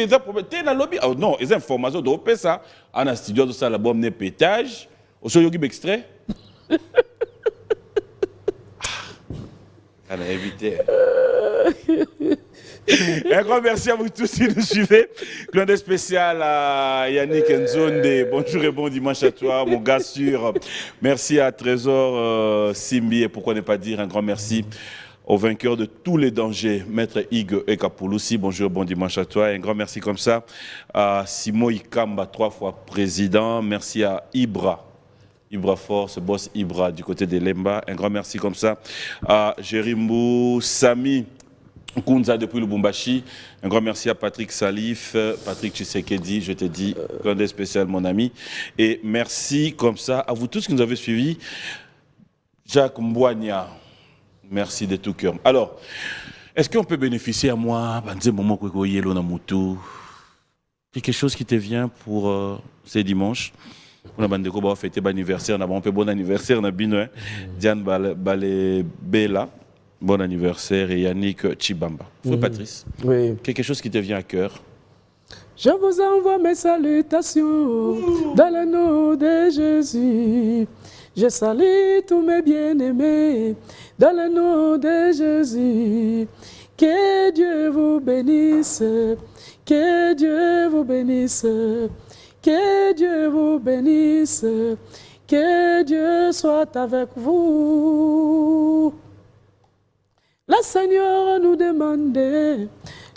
des problèmes. Tu es dans le lobby. Oh non, les informations de ça. En un studio de ça, l'album n'est pétage. Au sol, il y a un extrait. On a évité. Un grand merci à vous tous qui nous suivez. Clin d'œil spécial à Yannick Nzonde. Bonjour et bon dimanche à toi, mon gars sûr. Merci à Trésor Simbi et pourquoi ne pas dire un grand merci au vainqueur de tous les dangers, Maître Hugues Ekapouloussi. Bonjour, bon dimanche à toi. Un grand merci comme ça à Simo Ikamba, 3 fois président. Merci à Ibra Force, boss Ibra du côté de Lemba. Un grand merci comme ça à Jérimou Sami Kunza depuis Lubumbashi. Un grand merci à Patrick Salif, Patrick Tshisekedi, je te dis, clin d'œil spécial mon ami. Et merci comme ça à vous tous qui nous avez suivis. Jacques Mbouania, merci de tout cœur. Alors, est-ce qu'on peut bénéficier à moi, quelque chose qui te vient pour ces dimanches? On a bandeko ba fêter l'anniversaire, on a un peu bon anniversaire, on a bien Diane Balebela. Bon anniversaire et Yannick Chibamba. Patrice, oui. Quelque chose qui te vient à cœur? Je vous envoie mes salutations dans le nom de Jésus. Je salue tous mes bien-aimés dans le nom de Jésus. Que Dieu vous bénisse, que Dieu vous bénisse, que Dieu vous bénisse, que Dieu soit avec vous. Le Seigneur nous demandait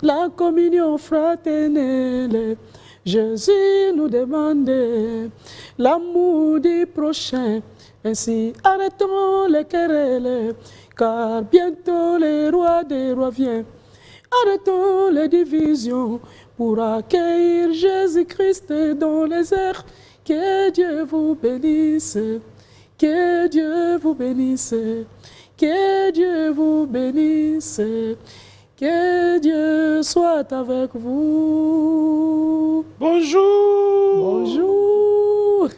la communion fraternelle. Jésus nous demandait l'amour du prochain. Ainsi arrêtons les querelles, car bientôt le roi des rois vient. Arrêtons les divisions pour accueillir Jésus-Christ dans les airs. Que Dieu vous bénisse, que Dieu vous bénisse. Que Dieu vous bénisse, que Dieu soit avec vous. Bonjour. Bonjour.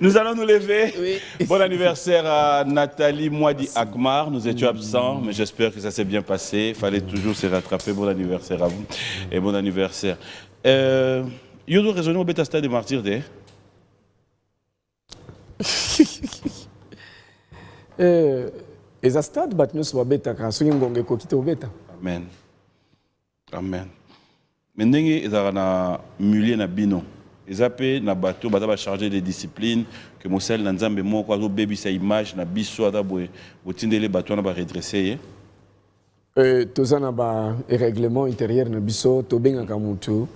Nous allons nous lever. Oui. Bon anniversaire à Nathalie Moadi Akmar. Nous étions absents, mais j'espère que ça s'est bien passé. Il fallait toujours se rattraper. Bon anniversaire à vous et bon anniversaire. Yodo raisonné au bêta stade de martyrs de. Eza stade bat nyonso babetaka soki ngonga ekoki te obeta. Amen. Amen. Mais ndenge ezalaka na mulie na bino eza pe na bato baza bacharge de discipline que mosali na nzambe moko azobebisa image na biso ata boye botindeli bato wana baredresse ye. Toza na barèglement intérieur na biso tobengaka motu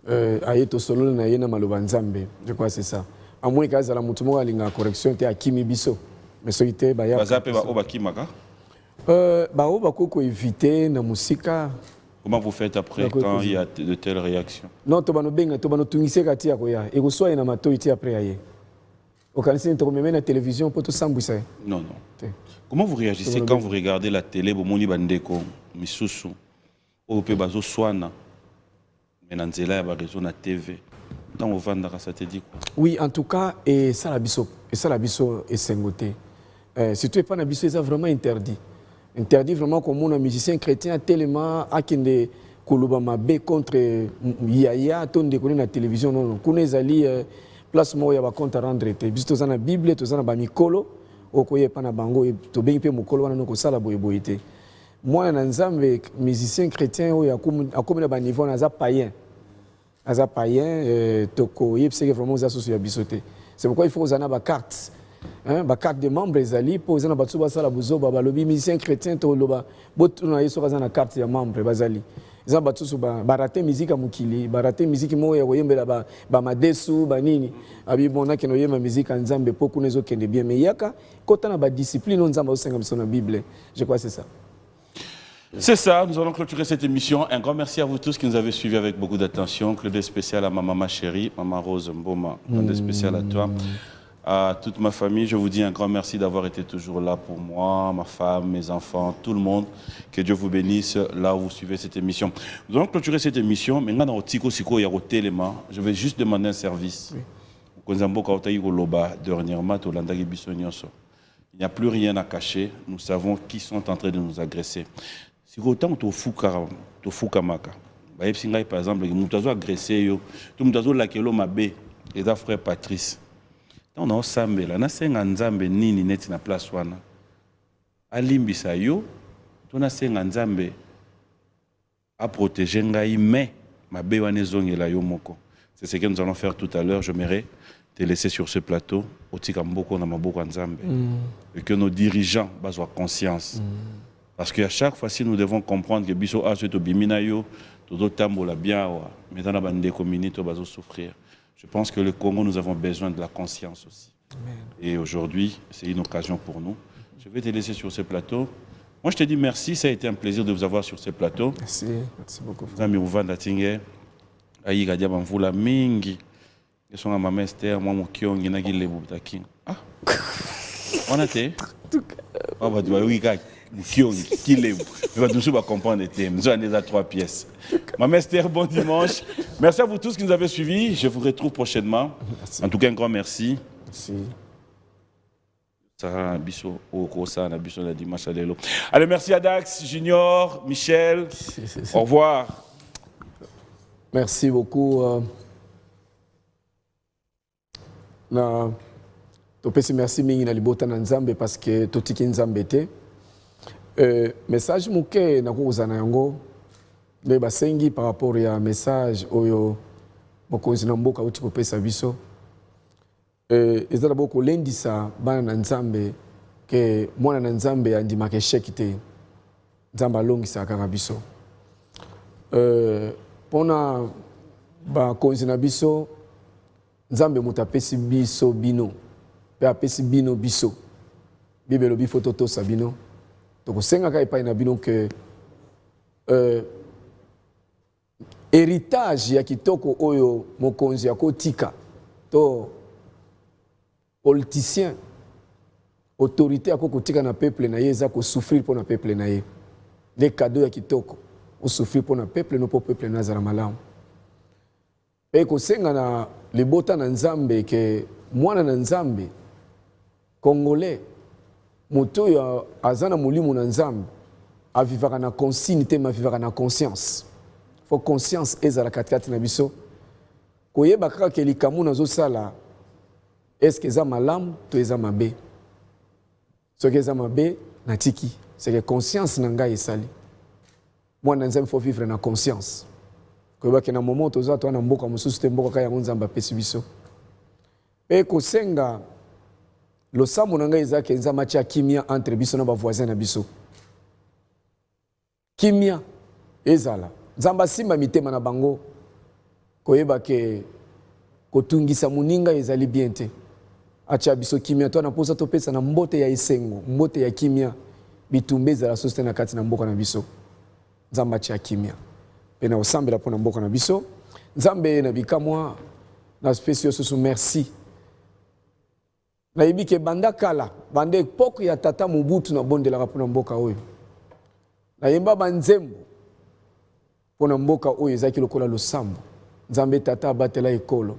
aye tosolola na ye na maloba nzambe. Je crois c'est ça. À moins qu'azala motu moko alingaka correction te akimi biso. Mais ce qui était éviter na musika. Comment vous faites après quand il y a de telles réactions? Non, tu vas nous tungise kati ya koya. Et reçoit ina mato iti après aye. Au Canada, tu remets la télévision pour tout sambouisa. Non, non. Comment vous réagissez quand vous regardez la télé, bomoni bandeko, misusu, au pe bazo swana, menanzela ya ba réseau na TV. Dans vos ventes, ça te dit quoi? Oui, en tout cas, et ça la biso est sengoté. Si tu n'es pas un biso, c'est vraiment interdit. Interdit vraiment comme un musicien chrétien tellement à qui ne koluba mabe contre Yaya, ton de connaître la télévision non. Connais ali place moi ya ba compte rendre te. Biso za na Bible, to za na ba mikolo, okoye pa na bango to bengi pe mukolo wana no ko sala boyeboyete. Moi na nzambe musicien chrétien o ya comme na ba niveau na za païen. Aza païen toko yebseke vraiment za socio ya bisoté. C'est pourquoi il faut uzana ba carte. Ba carte de membre ezali po uzana ba tsuba sala buzoba ba lobi musicien chrétien to loba botuna yeso kaza na carte ya membre bazali. eza batusu barate musique ya mokili barate musique moko ya koyembela bamadesu banini abi bonaki noyemba musique ya nzambe mpo kuna ezokende bien mais yaka kota na badiscipline oyo nzambe azosenga biso na bible. Je crois que c'est ça. C'est ça, nous allons clôturer cette émission. Un grand merci à vous tous qui nous avez suivis avec beaucoup d'attention. Clin spécial à ma maman chérie, maman Rose Mboma. Clin spécial à toi. À toute ma famille, je vous dis un grand merci d'avoir été toujours là pour moi, ma femme, mes enfants, tout le monde. Que Dieu vous bénisse là où vous suivez cette émission. Nous allons clôturer cette émission. Maintenant, je vais juste demander un service. Dernièrement, il n'y a plus rien à cacher. Nous savons qui sont en train de nous agresser. Si autant tu fukamaka, par exemple, tu as agressé, tu as lakelo mabe, et ta frère Patrice. On a sambe là, na senga nzambe nini neti na place wana. Alimbisa yo, tu na senga nzambe a protéger ngai mais mabe wana zongela yo moko. C'est ce que nous allons faire tout à l'heure. J'aimerais te laisser sur ce plateau otika mboko na maboko nzambe et que nos dirigeants soient conscience. Parce qu'à chaque fois, si nous devons comprendre que biso a to bimina yo, to tambola bien mais dans la bande communauté bazo souffrir. Je pense que le Congo, nous avons besoin de la conscience aussi. Amen. Et aujourd'hui, c'est une occasion pour nous. Je vais te laisser sur ce plateau. Moi, je te dis merci. Ça a été un plaisir de vous avoir sur ce plateau. Merci. Merci beaucoup. Zami Ouvanda Tingé, Aïe Gadia Banvoula Mingi, ils sont à ma Esther, moi, mon Kion, Ginagi Lebubtakin. Ah, on a été. On va dire, oui, Kion, qui l'est. On va tous comprendre les thèmes. Nous avons déjà 3 pièces. Maman Esther, bon dimanche. Merci à vous tous qui nous avez suivis. Je vous retrouve prochainement. Merci. En tout cas, un grand merci. Merci. Sarah Bisso, Okosa, Nabisso, Dimanche Adelo. Allez, merci à Dax, Junior, Michel. Au revoir. Merci beaucoup. Merci mingi na libota na nzambe parce que totiki nzambe te. Message muke na kozana yango. Mais basengi par rapport à message oyo mokonzi na mboka uti kopesa biso ezala boko lendisa bana na nzambe ke mwana na nzambe andimaka échec te nzambe alongisa kaka biso pona bakonzi na biso nzambe moto apesi biso bino pe apesi bino biso bible elobi fo totosa bino tokosengaka epai na bino ke héritage ya kitoko oyo mokonzi akotika to politicien autorité akokotika na peuple na ye eza ko souffrir pour na peuple na ye les cadeaux ya kitoko o souffrir pour na peuple no pour peuple na zala malamu pe ko senga na libota na nzambe ke mwana na nzambe congolais moto ya azana mulimu na nzambe avivaka na consigne te ma vivaka na conscience. Faut conscience ezala katikati na biso koyeba kaka ke likamu nazo sala est-ce que eza malamu to eza mabe soki eza mabe natiki c'est que conscience na ngai esali mwana nzambe faut vivre na conscience koyeba ke na moment toza to na mboka mosusu te mboka kaya nzambe apesi biso pe kosenga losambo na ngai eza ke nzambe atia kimia entre biso na ba voisin na biso kimia ezala nzamba simba mitema na bango koyeba ke kotungisa muninga ezali bien te acha biso kimia to na posa to pesa na mbote ya esengo mbote ya kimia bitumbeza la soste na kati na mboka na biso nzamba acha kimia pe na osambela pona mboka na biso nzambe na bikamwa na spéciaux sous merci na yibike banda kala bande époque ya tata Mobutu na bondela pona mboka oyo na yemba banzembo pona mboka oyo ezaki lokola losambo nzambe tata batela ekolo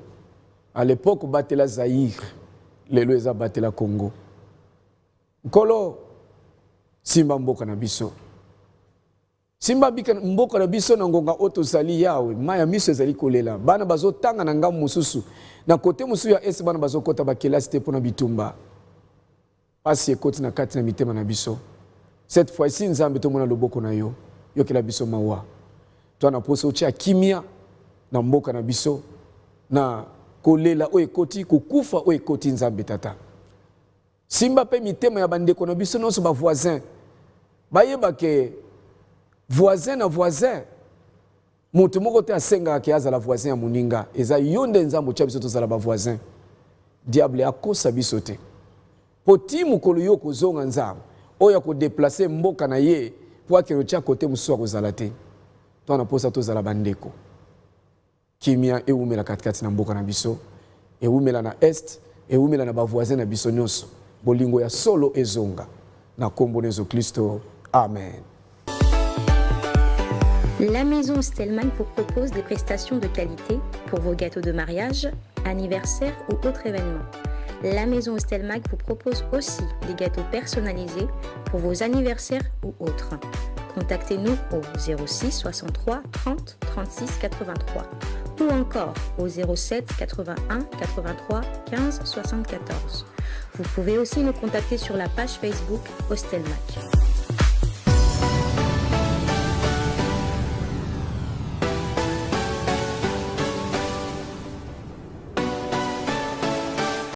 à l'époque batela Zaïre lelo eza batela Congo nkolo simba mboka na biso simba bika mboka na biso na ngonga oto sali yawe maya miso ezali kolela bana bazotanga na ngamu mususu na kote mususu ya esi bana bazokota bakelasi te pona bitumba pasi ekoti na kati na mitema na biso cette fois-ci nzambe tomona loboko na yo yokela biso mawa to na poso cha kimia na mboka na biso na kolela o ekoti kukufa o ekoti nzambe tata simba pe mitema ya bandeko na biso noso ba voisin bayeba ke voisin na voisin moto moko te asenga ke azala voisin ya moninga eza yo nde nzambo tia biso tozala ba voisin diable akosa biso te po ti mokolo yo kozonga nzambo oyo akodeplace mboka na ye po akende tia kote mosusu akozala te to na posa tozala bandeko kimia ewumela katikati na mboka na biso ewumela na est ewumela na bavoisin na biso nyonso bolingo ya solo ezonga na kombo na Yesu Kristo amen. La maison Stelmach vous propose des prestations de qualité pour vos gâteaux de mariage, anniversaire ou autres événements. La maison Stelmach vous propose aussi des gâteaux personnalisés pour vos anniversaires ou autres. Contactez-nous au 06 63 30 36 83 ou encore au 07 81 83 15 74. Vous pouvez aussi nous contacter sur la page Facebook Stelmach.